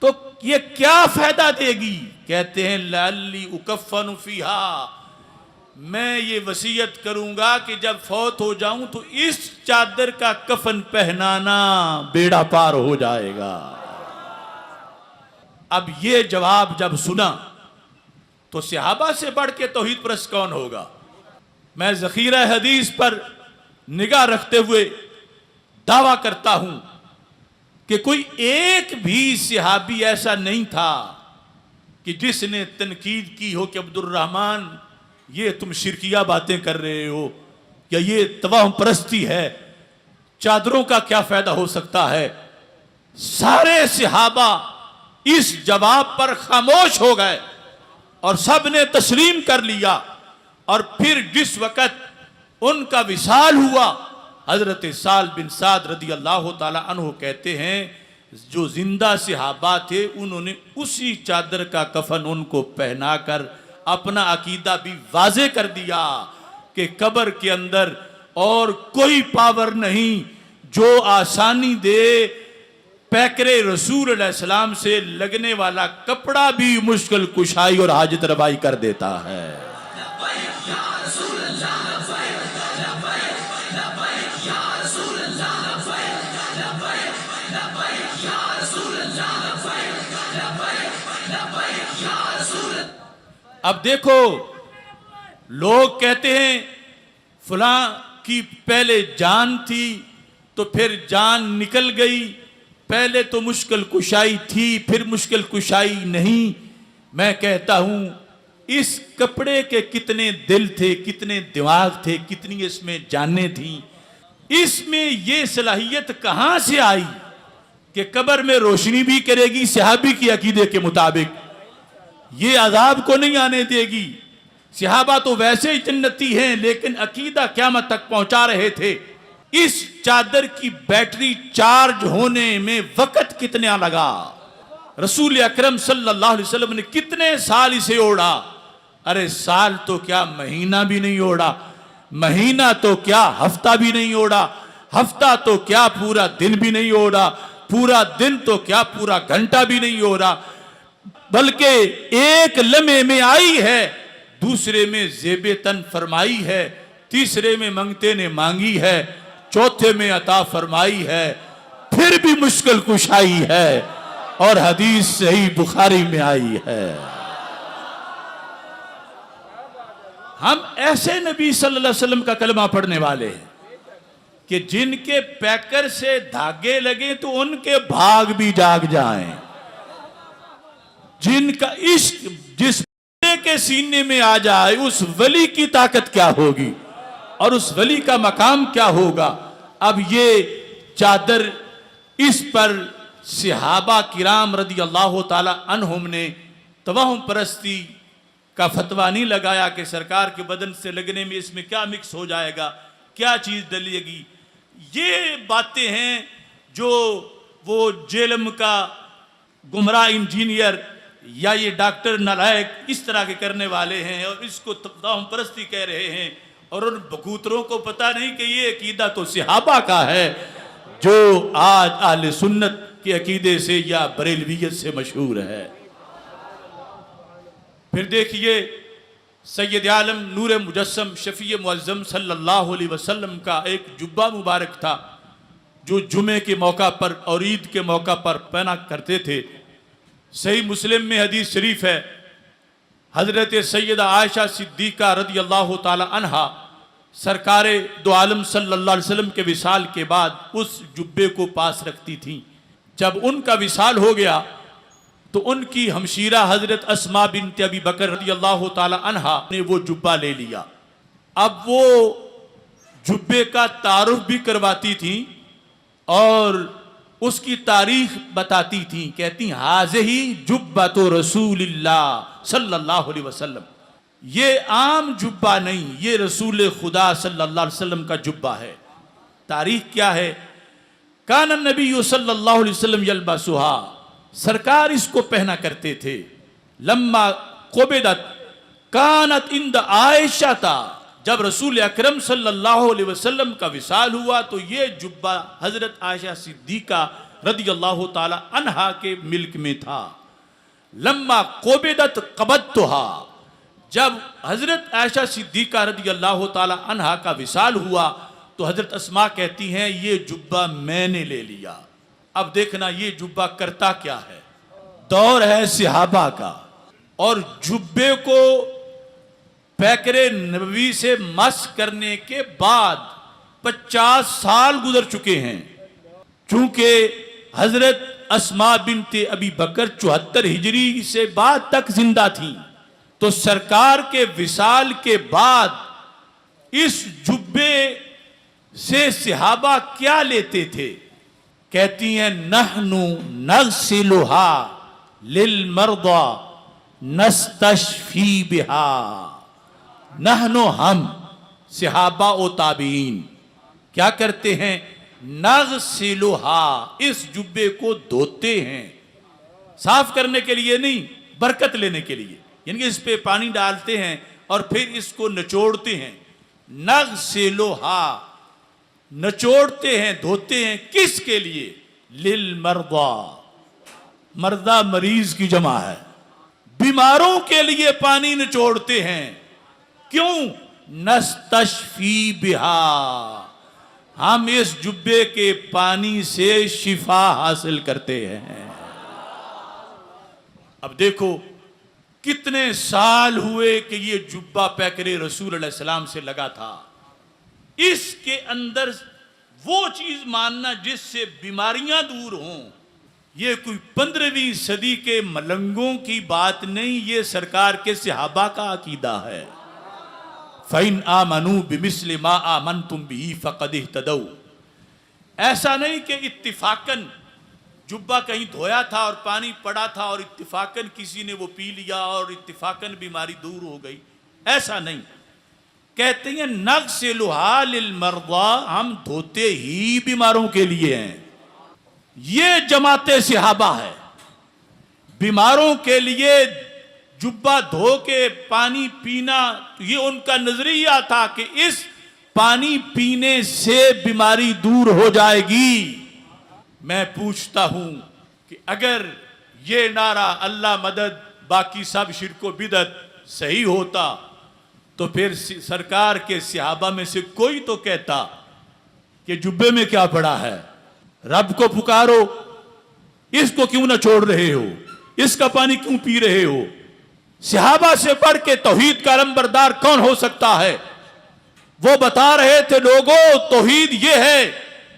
तो ये क्या फायदा देगी? कहते हैं लाली उकफ़नु फीहा, मैं ये वसीयत करूंगा कि जब फौत हो जाऊं तो इस चादर का कफन पहनाना बेड़ा पार हो जाएगा। अब ये जवाब जब सुना तो सहाबा से बढ़ के तौहीद परस्त कौन होगा। मैं ज़ख़ीरा हदीस पर निगाह रखते हुए दावा करता हूं कि कोई एक भी सहाबी ऐसा नहीं था कि जिसने तनकीद की हो कि अब्दुर्रहमान ये तुम शिरकिया बातें कर रहे हो, या ये तवाहम परस्ती है, चादरों का क्या फायदा हो सकता है। सारे सहाबा इस जवाब पर खामोश हो गए और सब ने तस्लीम कर लिया। और फिर जिस वक़्त उनका विसाल हुआ, हजरत साल बिन साद रदी अल्लाह ताला अन्हु कहते हैं जो जिंदा सहाबा थे उन्होंने उसी चादर का कफन उनको पहनाकर अपना अकीदा भी वाजे कर दिया कि कब्र के अंदर और कोई पावर नहीं जो आसानी दे। पैकरे रसूल अलैहि सलाम से लगने वाला कपड़ा भी मुश्किल कुशाई और हाजत रवाई कर देता है। अब देखो, लोग कहते हैं फलां की पहले जान थी तो फिर जान निकल गई, पहले तो मुश्किल कुशाई थी फिर मुश्किल कुशाई नहीं। मैं कहता हूं इस कपड़े के कितने दिल थे, कितने दिमाग थे, कितनी इसमें जानें थी। इसमें ये सलाहियत कहां से आई कि कब्र में रोशनी भी करेगी सहाबी की अकीदे के मुताबिक, ये अजाब को नहीं आने देगी। सहाबा तो वैसे ही जन्नती हैं, लेकिन अकीदा क़यामत तक पहुंचा रहे थे। इस चादर की बैटरी चार्ज होने में वक्त कितना लगा। रसूल अकरम सल्लल्लाहु अलैहि वसल्लम ने कितने साल इसे ओढ़ा। अरे साल तो क्या महीना भी नहीं ओढ़ा, महीना तो क्या हफ्ता भी नहीं ओढ़ा, हफ्ता तो क्या पूरा दिन भी नहीं ओढ़ा, पूरा दिन तो क्या पूरा घंटा भी नहीं ओढ़ा, बल्कि एक लम्हे में आई है, दूसरे में ज़ेबे तन फरमाई है, तीसरे में मंगते ने मांगी है, चौथे में अता फरमाई है, फिर भी मुश्किल कुशाई है और हदीस सही बुखारी में आई है। हम ऐसे नबी सल्लल्लाहु अलैहि वसल्लम का कलमा पढ़ने वाले हैं कि जिनके पैकर से धागे लगे तो उनके भाग भी जाग जाएं, जिनका इश्क जिस के सीने में आ जाए उस वली की ताकत क्या होगी और उस वली का मकाम क्या होगा। अब ये चादर, इस पर सहाबा किराम रदी अल्लाह ताला अन्हुम ने तवाहुम परस्ती का फतवा नहीं लगाया कि सरकार के बदन से लगने में इसमें क्या मिक्स हो जाएगा, क्या चीज़ डलेगी। ये बातें हैं जो वो जेलम का गुमराह इंजीनियर या ये डॉक्टर नालायक इस तरह के करने वाले हैं और इसको तवाहुम परस्ती कह रहे हैं, और उन बकूतरों को पता नहीं कि ये अकीदा तो सहाबा का है जो आज अहले सुन्नत के अकीदे से या बरेलवियत से मशहूर है। फिर देखिए सैयद आलम नूर मुजस्सम शफी मुअज़्ज़म सल्लल्लाहु अलैहि वसल्लम का एक जुब्बा मुबारक था जो जुमे के मौका पर और ईद के मौका पर पहना करते थे। सही मुस्लिम में हदीस शरीफ है, हजरत सैयदा आयशा सिद्दीका रदी अल्लाह ताला अन्हा सरकार दो आलम सल्लल्लाहु अलैहि वसल्लम के विसाल के बाद उस जुब्बे को पास रखती थीं। जब उनका विसाल हो गया तो उनकी हमशीरा हजरत अस्मा बिन्त अबी बकर रदी अल्लाह ताला अन्हा ने वो जुब्बा ले लिया। अब वो जुब्बे का तारुफ भी करवाती थी और उसकी तारीख बताती थी। कहती हाज़िही जुब्बतु रसूलिल्लाह सल्लल्लाहु अलैहि वसल्लम, ये आम जुब्बा नहीं, ये रसूल खुदा सल्लल्लाहु अलैहि वसल्लम का जुब्बा है। तारीख क्या है, कान नबी सल्लल्लाहु अलैहि वसल्लम यलबसुहा, सरकार इसको पहना करते थे। लम्मा कुबिदत कानत इंद आयशा था, जब रसूल अकरम सल्लल्लाहु अलैहि वसल्लम का विसाल हुआ तो ये जुब्बा हजरत आयशा सिद्दीका रदी अल्लाह ताला अन्हा के मिल्क में था। लम्मा कुबिदत कबद्तुहा, जब हजरत आयशा सिद्दीका रदी अल्लाह ताला अन्हा का विसाल हुआ तो हजरत अस्मा कहती हैं ये जुब्बा मैंने ले लिया। अब देखना ये जुब्बा करता क्या है। दौर है सहाबा का और जुब्बे को पैकरे नबवी से मस करने के बाद 50 साल गुजर चुके हैं। चूंकि हजरत अस्मा बिनते अबी बकर 74 हिजरी से बाद तक जिंदा थी, तो सरकार के विसाल के बाद इस जुब्बे से सहाबा क्या लेते थे। कहती हैं नहनु नगसिलुहा लिल मर्दा नस्तशफी बिहा। नहनु हम सहाबा ओ ताबीन क्या करते हैं, नगसिलुहा इस जुब्बे को धोते हैं, साफ करने के लिए नहीं, बरकत लेने के लिए, यानी कि इस पे पानी डालते हैं और फिर इसको निचोड़ते हैं। नगसिलुहा निचोड़ते हैं, धोते हैं, किसके लिए, लिल मर्दा, मर्दा मरीज की जमा है, बीमारों के लिए पानी निचोड़ते हैं। क्यों, नस्तशफी बिहा, हम इस जुब्बे के पानी से शिफा हासिल करते हैं। अब देखो कितने साल हुए कि ये जुब्बा पैकरे रसूल अलैहि सलाम से लगा था। इसके अंदर वो चीज मानना जिससे बीमारियां दूर हों, ये कोई 15वीं सदी के मलंगों की बात नहीं, ये सरकार के सहाबा का अकीदा है। फ़इन आमनू बिमिस्लि मा आमनतुम बिही फ़क़द इह्तदौ। ऐसा नहीं कि इत्तिफाकन जुब्बा कहीं धोया था और पानी पड़ा था और इत्तिफाकन किसी ने वो पी लिया और इत्तिफाकन बीमारी दूर हो गई, ऐसा नहीं। कहते हैं नगसिलुहा लिल मर्दा, हम धोते ही बीमारों के लिए हैं। ये जमाते सहाबा है, बीमारों के लिए जुब्बा धो के पानी पीना, ये उनका नजरिया था कि इस पानी पीने से बीमारी दूर हो जाएगी। मैं पूछता हूं कि अगर ये नारा अल्लाह मदद बाकी सब शिरको बिदत सही होता तो फिर सरकार के सहाबा में से कोई तो कहता कि जुब्बे में क्या पड़ा है, रब को पुकारो, इसको क्यों ना छोड़ रहे हो, इसका पानी क्यों पी रहे हो। सहाबा से बढ़ के तौहीद का अलमबरदार कौन हो सकता है। वो बता रहे थे लोगों, तौहीद ये है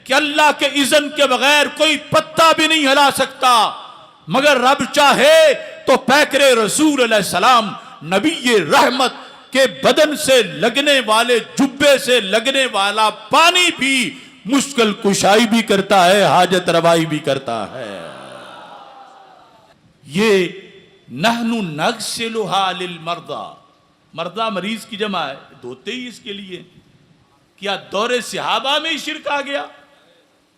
कि अल्लाह के इज़्न के बगैर कोई पत्ता भी नहीं हिला सकता, मगर रब चाहे तो पैकरे रसूल अलैहि सलाम नबी रहमत के बदन से लगने वाले, जुब्बे से लगने वाला पानी भी मुश्किल कुशाई भी करता है, हाजत रवाई भी करता है। ये नहनु नगसिलुहा लिल मर्दा, मर्दा मरीज की जमा है, धोते ही इसके लिए। क्या दौरे सहाबा में ही शिरक आ गया,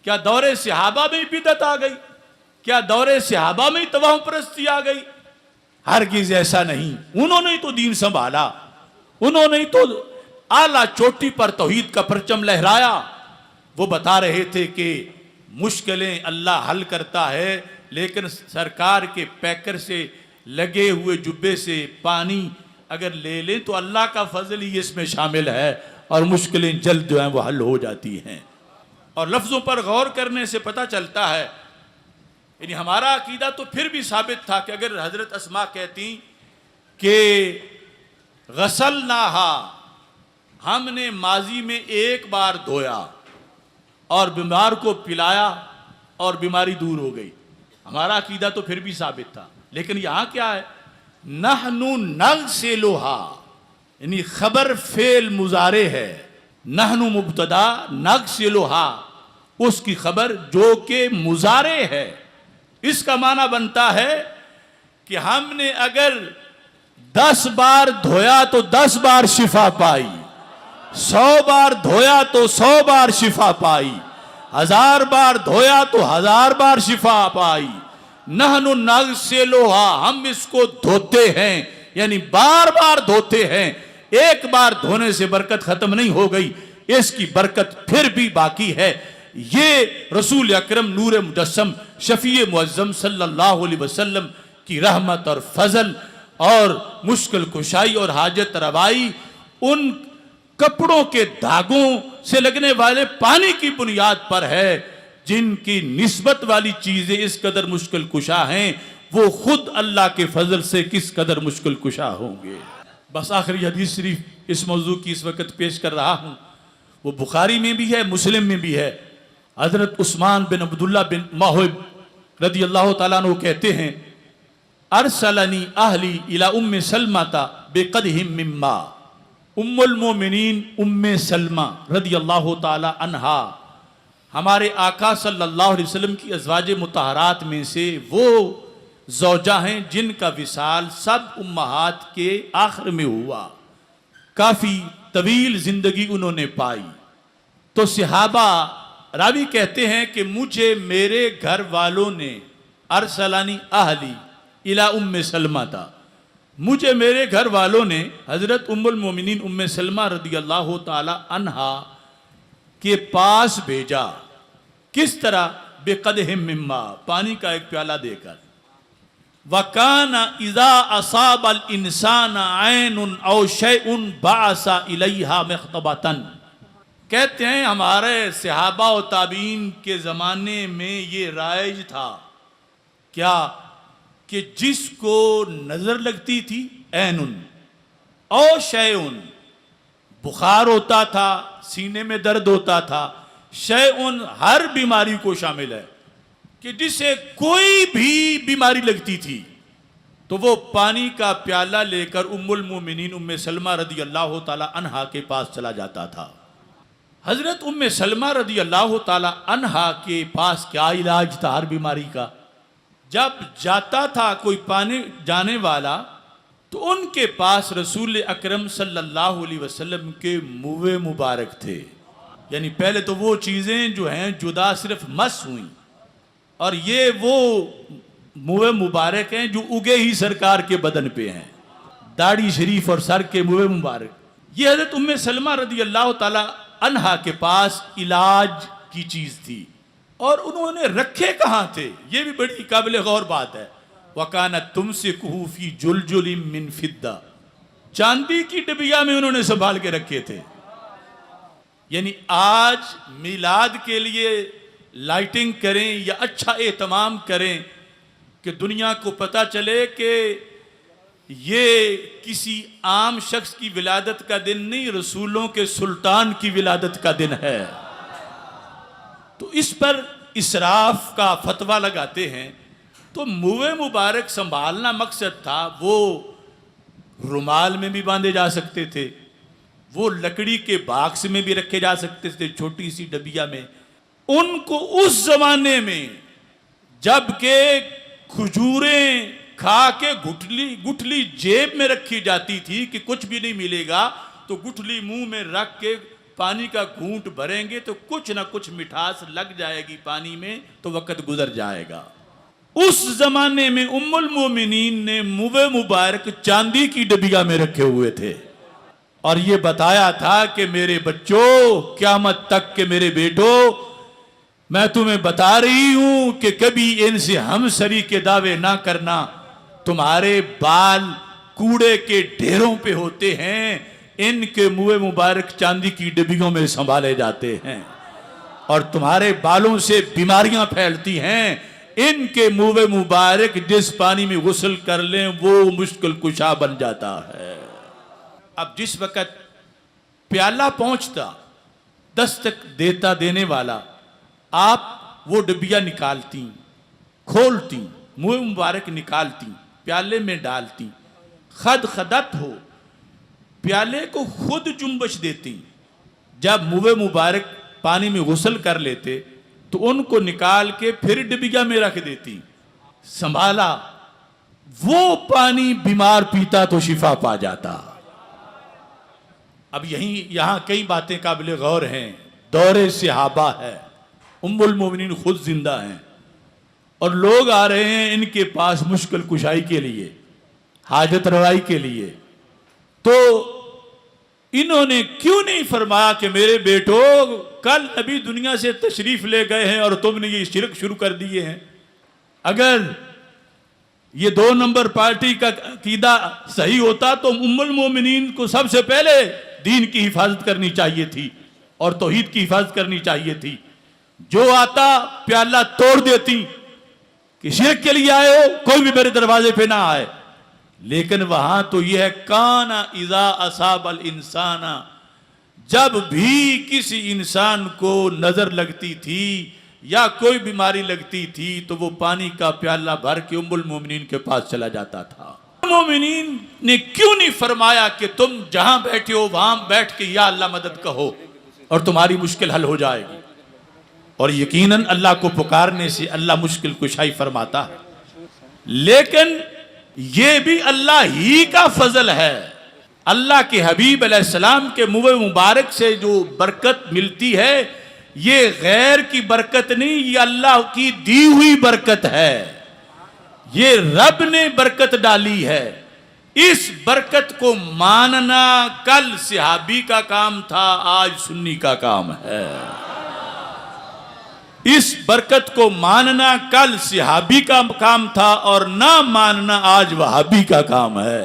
क्या दौरे सहाबा में ही बिदअत आ गई, क्या दौरे सहाबा में ही तवाहम परस्ती आ गई। हरगिज ऐसा नहीं। उन्होंने ही तो दीन संभाला, उन्होंने ही तो आला चोटी पर तौहीद का परचम लहराया। वो बता रहे थे कि मुश्किलें अल्लाह हल करता है, लेकिन सरकार के पैकर से लगे हुए जुब्बे से पानी अगर ले लें तो अल्लाह का फजल ही इसमें शामिल है और मुश्किलें जल्द जो हैं वो हल हो जाती हैं। और लफ्ज़ों पर गौर करने से पता चलता है, यानी हमारा अकीदा तो फिर भी साबित था कि अगर हजरत अस्मा कहती कि गसलनाहा, हमने माजी में एक बार धोया और बीमार को पिलाया और बीमारी दूर हो गई, हमारा अकीदा तो फिर भी साबित था। लेकिन यहां क्या है, नहनु नगसिलुहा, यानी खबर फेल मुजारे है, नहनु मुब्तदा, नगसिलुहा उसकी खबर जो कि मुजारे है। इसका माना बनता है कि हमने अगर 10 बार धोया तो 10 बार शिफा पाई, 100 बार धोया तो 100 बार शिफा पाई, 1000 बार धोया तो 1000 बार शिफा पाई। नहनु नगसिलुहा, हम इसको धोते हैं, यानी बार बार धोते हैं। एक बार धोने से बरकत खत्म नहीं हो गई, इसकी बरकत फिर भी बाकी है। ये रसूल अकरम नूर मुजस्सम शफी मुअज्जम सल्लल्लाहु अलैहि वसल्लम की रहमत और फजल और मुश्किल कुशाई और हाजत रवाई उन कपड़ों के धागों से लगने वाले पानी की बुनियाद पर है जिनकी निस्बत वाली चीजें इस कदर मुश्किल कुशा हैं, वो खुद अल्लाह के फजल से किस कदर मुश्किल कुशा होंगे। बस आखिरी हदीस शरीफ इस मौजू की इस वक्त पेश कर रहा हूं, वो बुखारी में भी है, मुस्लिम में भी है। हजरत उस्मान बिन अब्दुल्ला बिन मौहिब रदी अल्लाह ताला अन्हु कहते हैं, अरसलनी अहली इला उम्मे सलमाता बेकदहिम मिम्मा। उम्मुल मोमिनीन उम्मे सलमा रदी अल्लाह ताला अन्हा हमारे आका सल्लल्लाहु अलैहि वसल्लम की अज़वाज मुतहरात में से वो ज़ौजा हैं जिनका विसाल सब उम्महात के आखिर में हुआ। काफ़ी तवील ज़िंदगी उन्होंने पाई। तो सहाबा रावी कहते हैं कि मुझे मेरे घर वालों ने अरसलानी अहली इला उम्मे सलमा था, मुझे मेरे घर वालों ने हज़रत उम्मुल मोमिनीन उम्मे सलमा रदी अल्लाह ताला अन्हा के पास भेजा। किस तरह? बेकदहिम मिम्मा, पानी का एक प्याला देकर। वकाना इज़ा असाबल इंसान ऐनुन औ शैउन बासा इलैहा मख्तबतन। कहते हैं हमारे सहाबा और ताबीन के ज़माने में ये राइज था क्या कि जिसको नज़र लगती थी ऐनुन औ शैउन, बुखार होता था, सीने में दर्द होता था, शैउन हर बीमारी को शामिल है कि जिसे कोई भी बीमारी लगती थी तो वो पानी का प्याला लेकर उम्मुल मोमिनीन उम्मे सलमा रदी अल्लाह ताला अन्हा के पास चला जाता था। हजरत उम्मे सलमा रदी अल्लाह ताला अन्हा के पास क्या इलाज था हर बीमारी का? जब जाता था कोई पानी जाने वाला तो उनके पास रसूल अकरम सल्लल्लाहु अलैहि वसल्लम के मुँह मुबारक थे। यानी पहले तो वो चीज़ें जो हैं जुदा सिर्फ मस हुई, और ये वो मुँह मुबारक हैं जो उगे ही सरकार के बदन पे हैं, दाढ़ी शरीफ और सर के मुँह मुबारक। ये हज़रत उम्मे सलमा रदी अल्लाह ताला अन्हा के पास इलाज की चीज़ थी, और उन्होंने रखे कहाँ थे ये भी बड़ी काबिल गौर बात है। वकाना तुमसे कुहूफी जुलजुलिम मिन फिद्दा, चांदी की डिबिया में उन्होंने संभाल के रखे थे। यानी आज मिलाद के लिए लाइटिंग करें या अच्छा एहतमाम करें कि दुनिया को पता चले कि ये किसी आम शख्स की विलादत का दिन नहीं, रसूलों के सुल्तान की विलादत का दिन है, तो इस पर इसराफ का फतवा लगाते हैं। तो मुँह मुबारक संभालना मकसद था, वो रुमाल में भी बांधे जा सकते थे, वो लकड़ी के बाक्स में भी रखे जा सकते थे, छोटी सी डबिया में। उनको उस जमाने में जबकि खजूरें खा के गुठली जेब में रखी जाती थी कि कुछ भी नहीं मिलेगा तो गुठली मुंह में रख के पानी का घूंट भरेंगे तो कुछ ना कुछ मिठास लग जाएगी पानी में, तो वक्त गुजर जाएगा। उस जमाने में उम्मुल मोमिनीन ने मुँह मुबारक चांदी की डबिया में रखे हुए थे और ये बताया था कि मेरे बच्चों, क़यामत तक के मेरे बेटो, मैं तुम्हें बता रही हूं कि कभी इनसे हमसरी के दावे ना करना। तुम्हारे बाल कूड़े के ढेरों पे होते हैं, इनके मुँह मुबारक चांदी की डिबियों में संभाले जाते हैं, और तुम्हारे बालों से बीमारियां फैलती हैं। इनके मुँह मुबारक जिस पानी में गुस्ल कर लें वो मुश्किल कुशा बन जाता है। अब जिस वक़्त प्याला पहुंचता, दस्तक देता देने वाला, आप वो डिबिया निकालती, खोलती, मुँह मुबारक निकालती, प्याले में डालती, खद खदत हो, प्याले को खुद जुम्बश देती। जब मुँह मुबारक पानी में गुस्ल कर लेते तो उनको निकाल के फिर डिबिया में रख देती, संभाला। वो पानी बीमार पीता तो शिफा पा जाता। अब यहाँ कई बातें काबिल गौर हैं। दौरे सहाबा है, उम्मुल मोमिनीन खुद जिंदा हैं और लोग आ रहे हैं इनके पास मुश्किल कुशाई के लिए, हाजत रवाई के लिए। तो इन्होंने क्यों नहीं फरमाया कि मेरे बेटो, कल नबी दुनिया से तशरीफ ले गए हैं और तुमने ये शिरक शुरू कर दिए हैं। अगर ये 2 नंबर पार्टी का अकीदा सही होता तो उम्मुल मोमिनीन को सबसे पहले दीन की हिफाजत करनी चाहिए थी और तौहीद की हिफाजत करनी चाहिए थी। जो आता प्याला तोड़ देती कि शिरक के लिए आए हो, कोई भी मेरे दरवाजे पे ना आए। लेकिन वहां तो यह है काना इज़ा असाबल इंसाना, जब भी किसी इंसान को नजर लगती थी या कोई बीमारी लगती थी तो वो पानी का प्याला भर के उम्मुल मोमिनीन के पास चला जाता था। मोमिनीन ने क्यों नहीं फरमाया कि तुम जहां बैठे हो वहां बैठ के या अल्लाह मदद कहो और तुम्हारी मुश्किल हल हो जाएगी। और यकीनन अल्लाह को पुकारने से अल्लाह मुश्किल कुशाई फरमाता है। लेकिन यह भी अल्लाह ही का फजल है। अल्लाह के हबीब अलैहिस्सलाम के मुँह मुबारक से जो बरकत मिलती है ये गैर की बरकत नहीं, ये अल्लाह की दी हुई बरकत है। ये रब ने बरकत डाली है। इस बरकत को मानना कल सहाबी का काम था, आज सुन्नी का काम है। इस बरकत को मानना कल सहाबी का काम था और ना मानना आज वहाबी का काम है।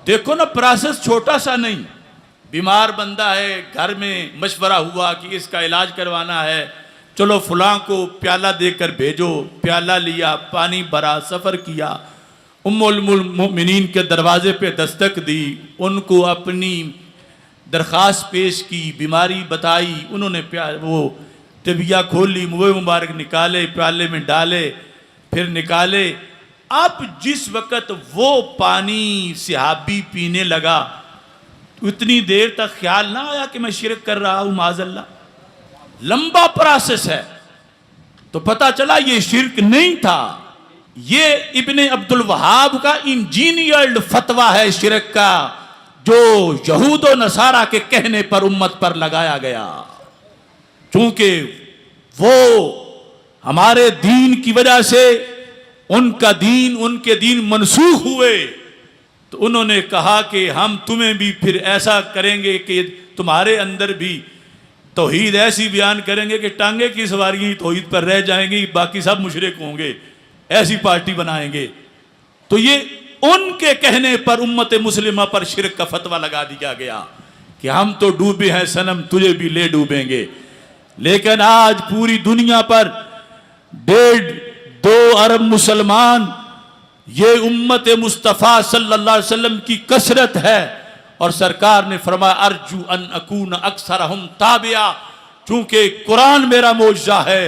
देखो ना, प्रोसेस छोटा सा नहीं। बीमार बंदा है, घर में मशवरा हुआ कि इसका इलाज करवाना है, चलो फलां को प्याला देकर भेजो। प्याला लिया, पानी भरा, सफ़र किया, उम्मुल मोमिनीन के दरवाजे पे दस्तक दी, उनको अपनी दरख्वास्त पेश की, बीमारी बताई। उन्होंने वो तबिया खोली, मुँह मुबारक निकाले, प्याले में डाले, फिर निकाले। अब जिस वक़्त वो पानी सहाबी पीने लगा उतनी देर तक ख्याल ना आया कि मैं शिरक कर रहा हूं, माज़अल्लाह। लंबा प्रोसेस है तो पता चला ये शिरक नहीं था। ये इब्ने अब्दुल वहाब का इंजीनियर्ड फतवा है शिरक का, जो यहूद व नसारा के कहने पर उम्मत पर लगाया गया। चूंकि वो हमारे दीन की वजह से उनके दीन मनसूख हुए तो उन्होंने कहा कि हम तुम्हें भी फिर ऐसा करेंगे कि तुम्हारे अंदर भी तौहीद ऐसी बयान करेंगे कि टांगे की सवारी तौहीद पर रह जाएंगी, बाकी सब मुशरिक होंगे, ऐसी पार्टी बनाएंगे। तो ये उनके कहने पर उम्मत मुस्लिमा पर शिरक का फतवा लगा दिया गया कि हम तो डूबे हैं सनम, तुझे भी ले डूबेंगे। लेकिन आज पूरी दुनिया पर 1.5-2 अरब मुसलमान, ये उम्मत मुस्तफ़ा सल्लल्लाहु अलैहि वसल्लम की कसरत है। और सरकार ने फरमाया अर्जू अन अकून अक्सरहुम ताबिया, चूंकि कुरान मेरा मौजज़ा है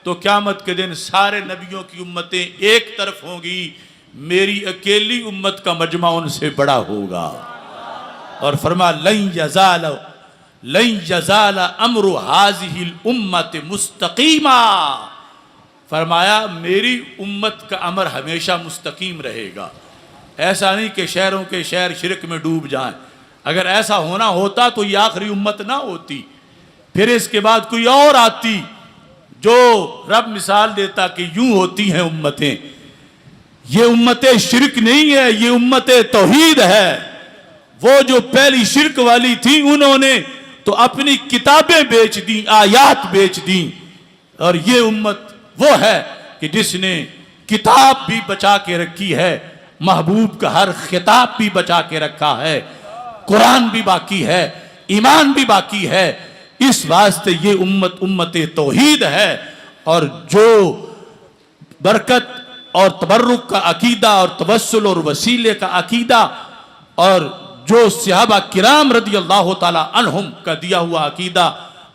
तो क़यामत के दिन सारे नबियों की उम्मतें एक तरफ होंगी, मेरी अकेली उम्मत का मजमा उनसे बड़ा होगा। और फरमाया लन यज़ाल अम्रु हाज़िहिल उम्मत मुस्तक़ीमा, फरमाया मेरी उम्मत का अमर हमेशा मुस्तकीम रहेगा। ऐसा नहीं कि शहरों के शहर शिरक में डूब जाएं। अगर ऐसा होना होता तो ये आखिरी उम्मत ना होती, फिर इसके बाद कोई और आती जो रब मिसाल देता कि यूं होती हैं उम्मतें। ये उम्मतें शिरक नहीं है, ये उम्मतें तौहीद है। वो जो पहली शिरक वाली थी उन्होंने तो अपनी किताबें बेच दी, आयात बेच दी। और ये उम्मत वो है कि जिसने किताब भी बचा के रखी है, महबूब का हर खिताब भी बचा के रखा है, कुरान भी बाकी है, ईमान भी बाकी है। इस वास्ते ये उम्मत उम्मत तौहीद है। और जो बरकत और तबर्रुक का अकीदा और तवस्सुल और वसीले का अकीदा और जो सहाबा किराम रदी अल्लाह ताला अन्हुम का दिया हुआ अकीदा,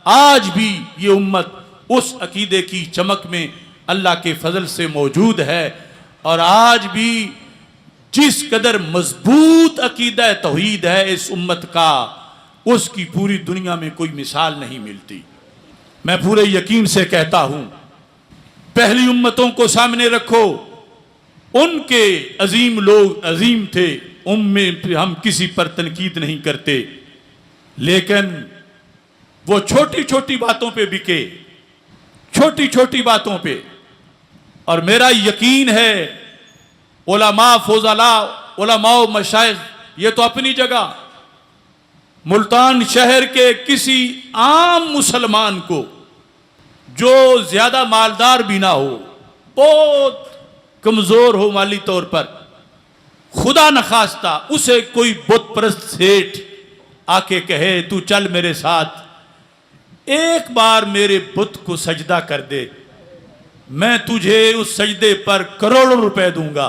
आज भी ये उम्मत उस अकीदे की चमक में अल्लाह के फजल से मौजूद है। और आज भी जिस कदर मजबूत अकीदा तौहीद है इस उम्मत का, उसकी पूरी दुनिया में कोई मिसाल नहीं मिलती। मैं पूरे यकीन से कहता हूं, पहली उम्मतों को सामने रखो, उनके अजीम लोग अजीम थे, उनमें हम किसी पर तनकीद नहीं करते, लेकिन वो छोटी छोटी बातों पे बिके, छोटी छोटी बातों पे। और मेरा यकीन है उलमा फुज़ला, उलमा मशाइख, ये तो अपनी जगह, मुल्तान शहर के किसी आम मुसलमान को जो ज्यादा मालदार भी ना हो, बहुत कमजोर हो माली तौर पर, खुदा न खास्ता उसे कोई बुत परस्त सेठ आके कहे तू चल मेरे साथ, एक बार मेरे बुत को सजदा कर दे, मैं तुझे उस सजदे पर करोड़ों रुपए दूंगा।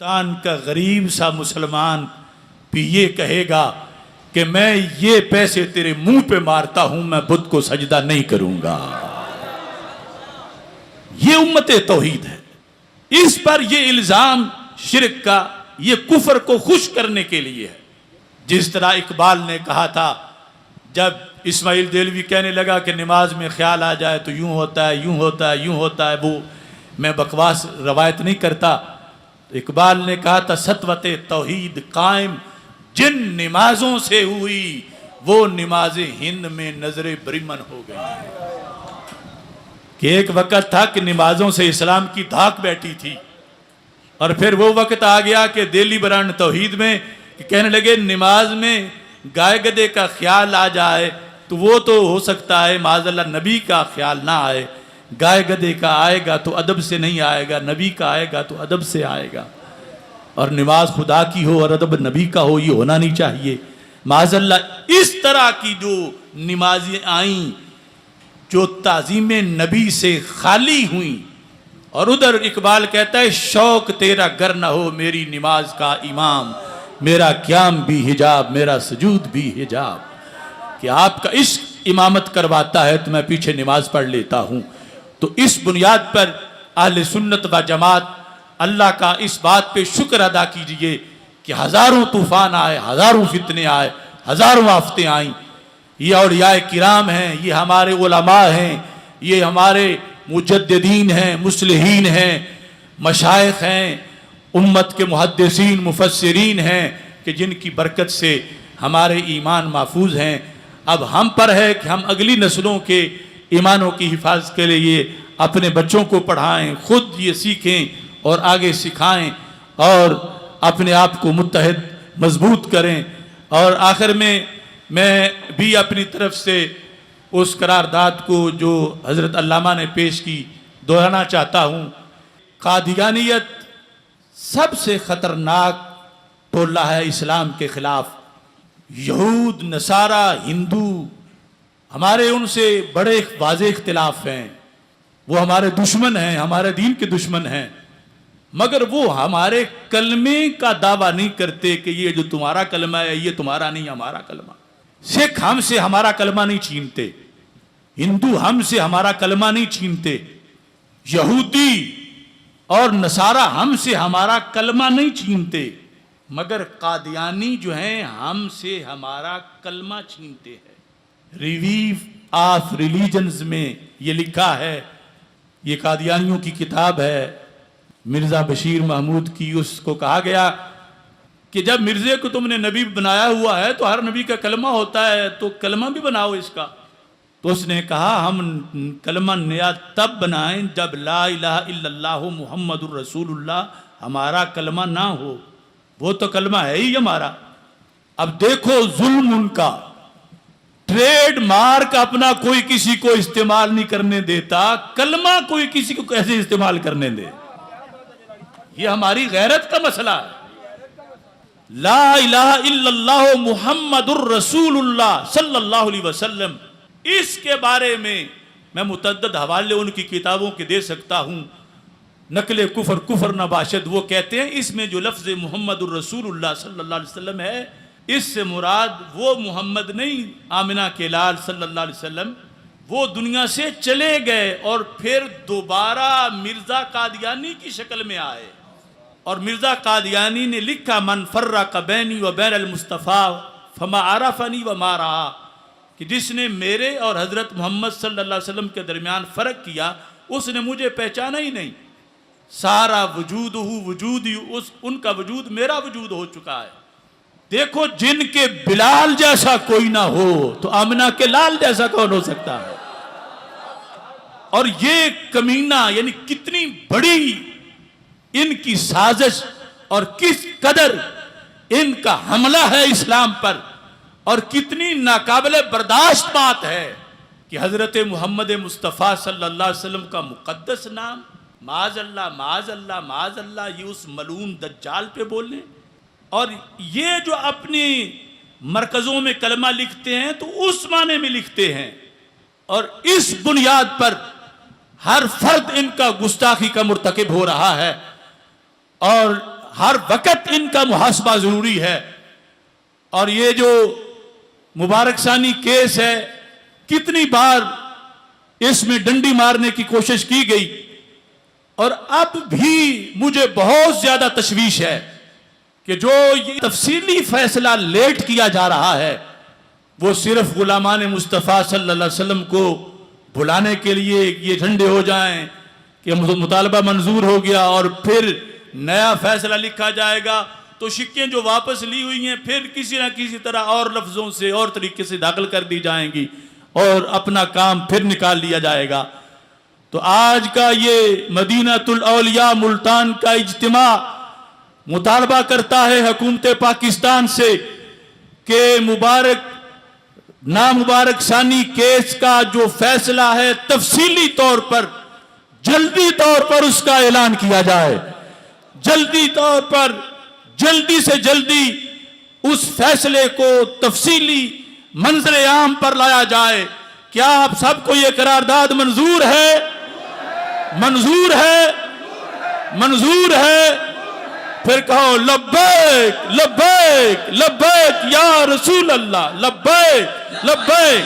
तान का गरीब सा मुसलमान भी ये कहेगा कि मैं ये पैसे तेरे मुंह पे मारता हूं, मैं बुत को सजदा नहीं करूंगा। ये उम्मते तौहीद है। इस पर ये इल्जाम शिरक का, ये कुफर को खुश करने के लिए है। जिस तरह इकबाल ने कहा था, जब इस्माइल देलवी कहने लगा कि नमाज में ख्याल आ जाए तो यूं होता है, यूं होता है, यूं होता है, वो मैं बकवास रवायत नहीं करता। तो इकबाल ने कहा था, सतवते तौहीद कायम जिन नमाजों से हुई, वो नमाजें हिंद में नजरे बरिमन हो गई। कि एक वक्त था कि नमाजों से इस्लाम की धाक बैठी थी, और फिर वो वक्त आ गया कि दिल्ली बरान तौहीद में कि कहने लगे नमाज में गाय गधे का ख्याल आ जाए तो वो तो हो सकता है, माज़अल्लाह नबी का ख्याल ना आए। गाय गधे का आएगा तो अदब से नहीं आएगा, नबी का आएगा तो अदब से आएगा। और नमाज खुदा की हो और अदब नबी का हो, ये होना नहीं चाहिए। माज़अल्लाह इस तरह की जो नमाजें आईं जो ताज़ीम नबी से खाली हुई, और उधर इकबाल कहता है शौक तेरा गर न हो मेरी नमाज का इमाम, मेरा क़याम भी हिजाब, मेरा सजूद भी हिजाब। कि आपका इश्क इमामत करवाता है तो मैं पीछे नमाज पढ़ लेता हूँ। तो इस बुनियाद पर अहले सुन्नत व जमात अल्लाह का इस बात पे शुक्र अदा कीजिए कि हज़ारों तूफ़ान आए, हज़ारों फितने आए, हज़ारों आफतें आईं। ये औलियाए किराम हैं, ये हमारे उलमा हैं, ये हमारे मुजद्दिदीन हैं, मुस्लिहीन हैं, मशाइख हैं, उम्मत के मुहद्दिसीन मुफस्सिरीन हैं कि जिनकी बरकत से हमारे ईमान महफूज हैं। अब हम पर है कि हम अगली नस्लों के ईमानों की हिफाजत के लिए अपने बच्चों को पढ़ाएं, खुद ये सीखें और आगे सिखाएं और अपने आप को मुत्तहिद मजबूत करें। और आखिर में मैं भी अपनी तरफ से उस करारदाद को जो हज़रत अल्लामा ने पेश की दोहराना चाहता हूँ। कादियानियत सबसे ख़तरनाक टोला है इस्लाम के ख़िलाफ़। यहूद, नसारा, हिंदू हमारे उनसे बड़े वाज़ेह इख्तिलाफ हैं। वो हमारे दुश्मन हैं, हमारे दीन के दुश्मन हैं, मगर वो हमारे कलमे का दावा नहीं करते कि ये जो तुम्हारा कलमा है ये तुम्हारा नहीं, हमारा कलमा। सिख हमसे हमारा कलमा नहीं छीनते, हिंदू हमसे हमारा कलमा नहीं छीनते, यहूदी और नसारा हमसे हमारा कलमा नहीं छीनते, मगर कादियानी जो हैं हमसे हमारा कलमा छीनते हैं। रिव्यू ऑफ रिलीजन्स में ये लिखा है, ये कादियानियों की किताब है, मिर्ज़ा बशीर महमूद की। उसको कहा गया कि जब मिर्ज़े को तुमने नबी बनाया हुआ है तो हर नबी का कलमा होता है, तो कलमा भी बनाओ इसका। तो उसने कहा हम कलमा नया तब बनाएं जब ला इलाहा इल्लल्लाहु मुहम्मदुर रसूलुल्लाह हमारा कलमा ना हो। वो तो कलमा है ही हमारा। अब देखो जुल्म उनका, ट्रेडमार्क अपना कोई किसी को इस्तेमाल नहीं करने देता, कलमा कोई किसी को कैसे इस्तेमाल करने दे? ये हमारी गैरत का मसला है। ला इलाहा इल्लल्लाहु मुहम्मदुर रसूलुल्लाह सल्लल्लाहु अलैहि वसल्लम, इसके बारे में मैं मुतअद्दिद हवाले उनकी किताबों के दे सकता हूँ। नकले कुफर कुफर नबाशद, वो कहते हैं इसमें जो लफ्ज़ मुहम्मदुर रसूलुल्लाह सल्लल्लाहु अलैहि वसल्लम है, इससे मुराद वो मोहम्मद नहीं, आमिना के लाल सल्लल्लाहु अलैहि वसल्लम, वो दुनिया से चले गए और फिर दोबारा मिर्ज़ा कादियानी की शक्ल में आए। और मिर्ज़ा कादियानी ने लिखा मन फर्रक़ बैनी व बैन अल मुस्तफ़ा फमा आरफ़नी व मा रहा, कि जिसने मेरे और हज़रत मोहम्मद सल्लल्लाहु अलैहि वसल्लम के दरमियान फ़र्क किया उसने मुझे पहचाना ही नहीं। सारा वजूद वजूदी, उस उनका वजूद मेरा वजूद हो चुका है। देखो जिनके बिलाल जैसा कोई ना हो तो आमिना के लाल जैसा कौन हो सकता है? और ये कमीना यानी कितनी बड़ी इनकी साजिश और किस कदर इनका हमला है इस्लाम पर, और कितनी नाकाबिले बर्दाश्त बात है कि हज़रत मोहम्मद मुस्तफ़ा सल्लल्लाहु अलैहि वसल्लम का मुक़द्दस नाम माज़अल्लाह माज़अल्लाह माज़अल्लाह, ये उस मलून दज्जाल पे बोलें। और ये जो अपनी मरकज़ों में कलमा लिखते हैं तो उस माने में लिखते हैं, और इस बुनियाद पर हर फर्द इनका गुस्ताखी का मुर्तकिब हो रहा है और हर वक़्त इनका मुहासबा ज़रूरी है। और ये जो मुबारक सानी केस है, कितनी बार इसमें डंडी मारने की कोशिश की गई, और अब भी मुझे बहुत ज्यादा तशवीश है कि जो ये तफसीली फैसला लेट किया जा रहा है वो सिर्फ गुलामान मुस्तफ़ा सल्लल्लाहु अलैहि वसल्लम को बुलाने के लिए ये झंडे हो जाएं कि मुतालबा मंजूर हो गया और फिर नया फैसला लिखा जाएगा, तो शिक्कें जो वापस ली हुई हैं फिर किसी ना किसी तरह और लफ्ज़ों से और तरीके से दाखिल कर दी जाएंगी और अपना काम फिर निकाल लिया जाएगा। तो आज का ये मदीनातुल औलिया मुल्तान का इज्तिमा मुतालबा करता है हुकूमत पाकिस्तान से कि मुबारक नामुबारक सानी केस का जो फैसला है तफसीली तौर पर जल्दी तौर पर उसका ऐलान किया जाए, जल्दी तौर पर जल्दी से जल्दी उस फैसले को तफसीली मंजर आम पर लाया जाए। क्या आप सबको यह करारदाद मंजूर है? मंजूर है? मंजूर है? फिर कहो लब्बैक लब्बैक लब्बैक या रसूल अल्लाह, लब्बैक लब्बैक।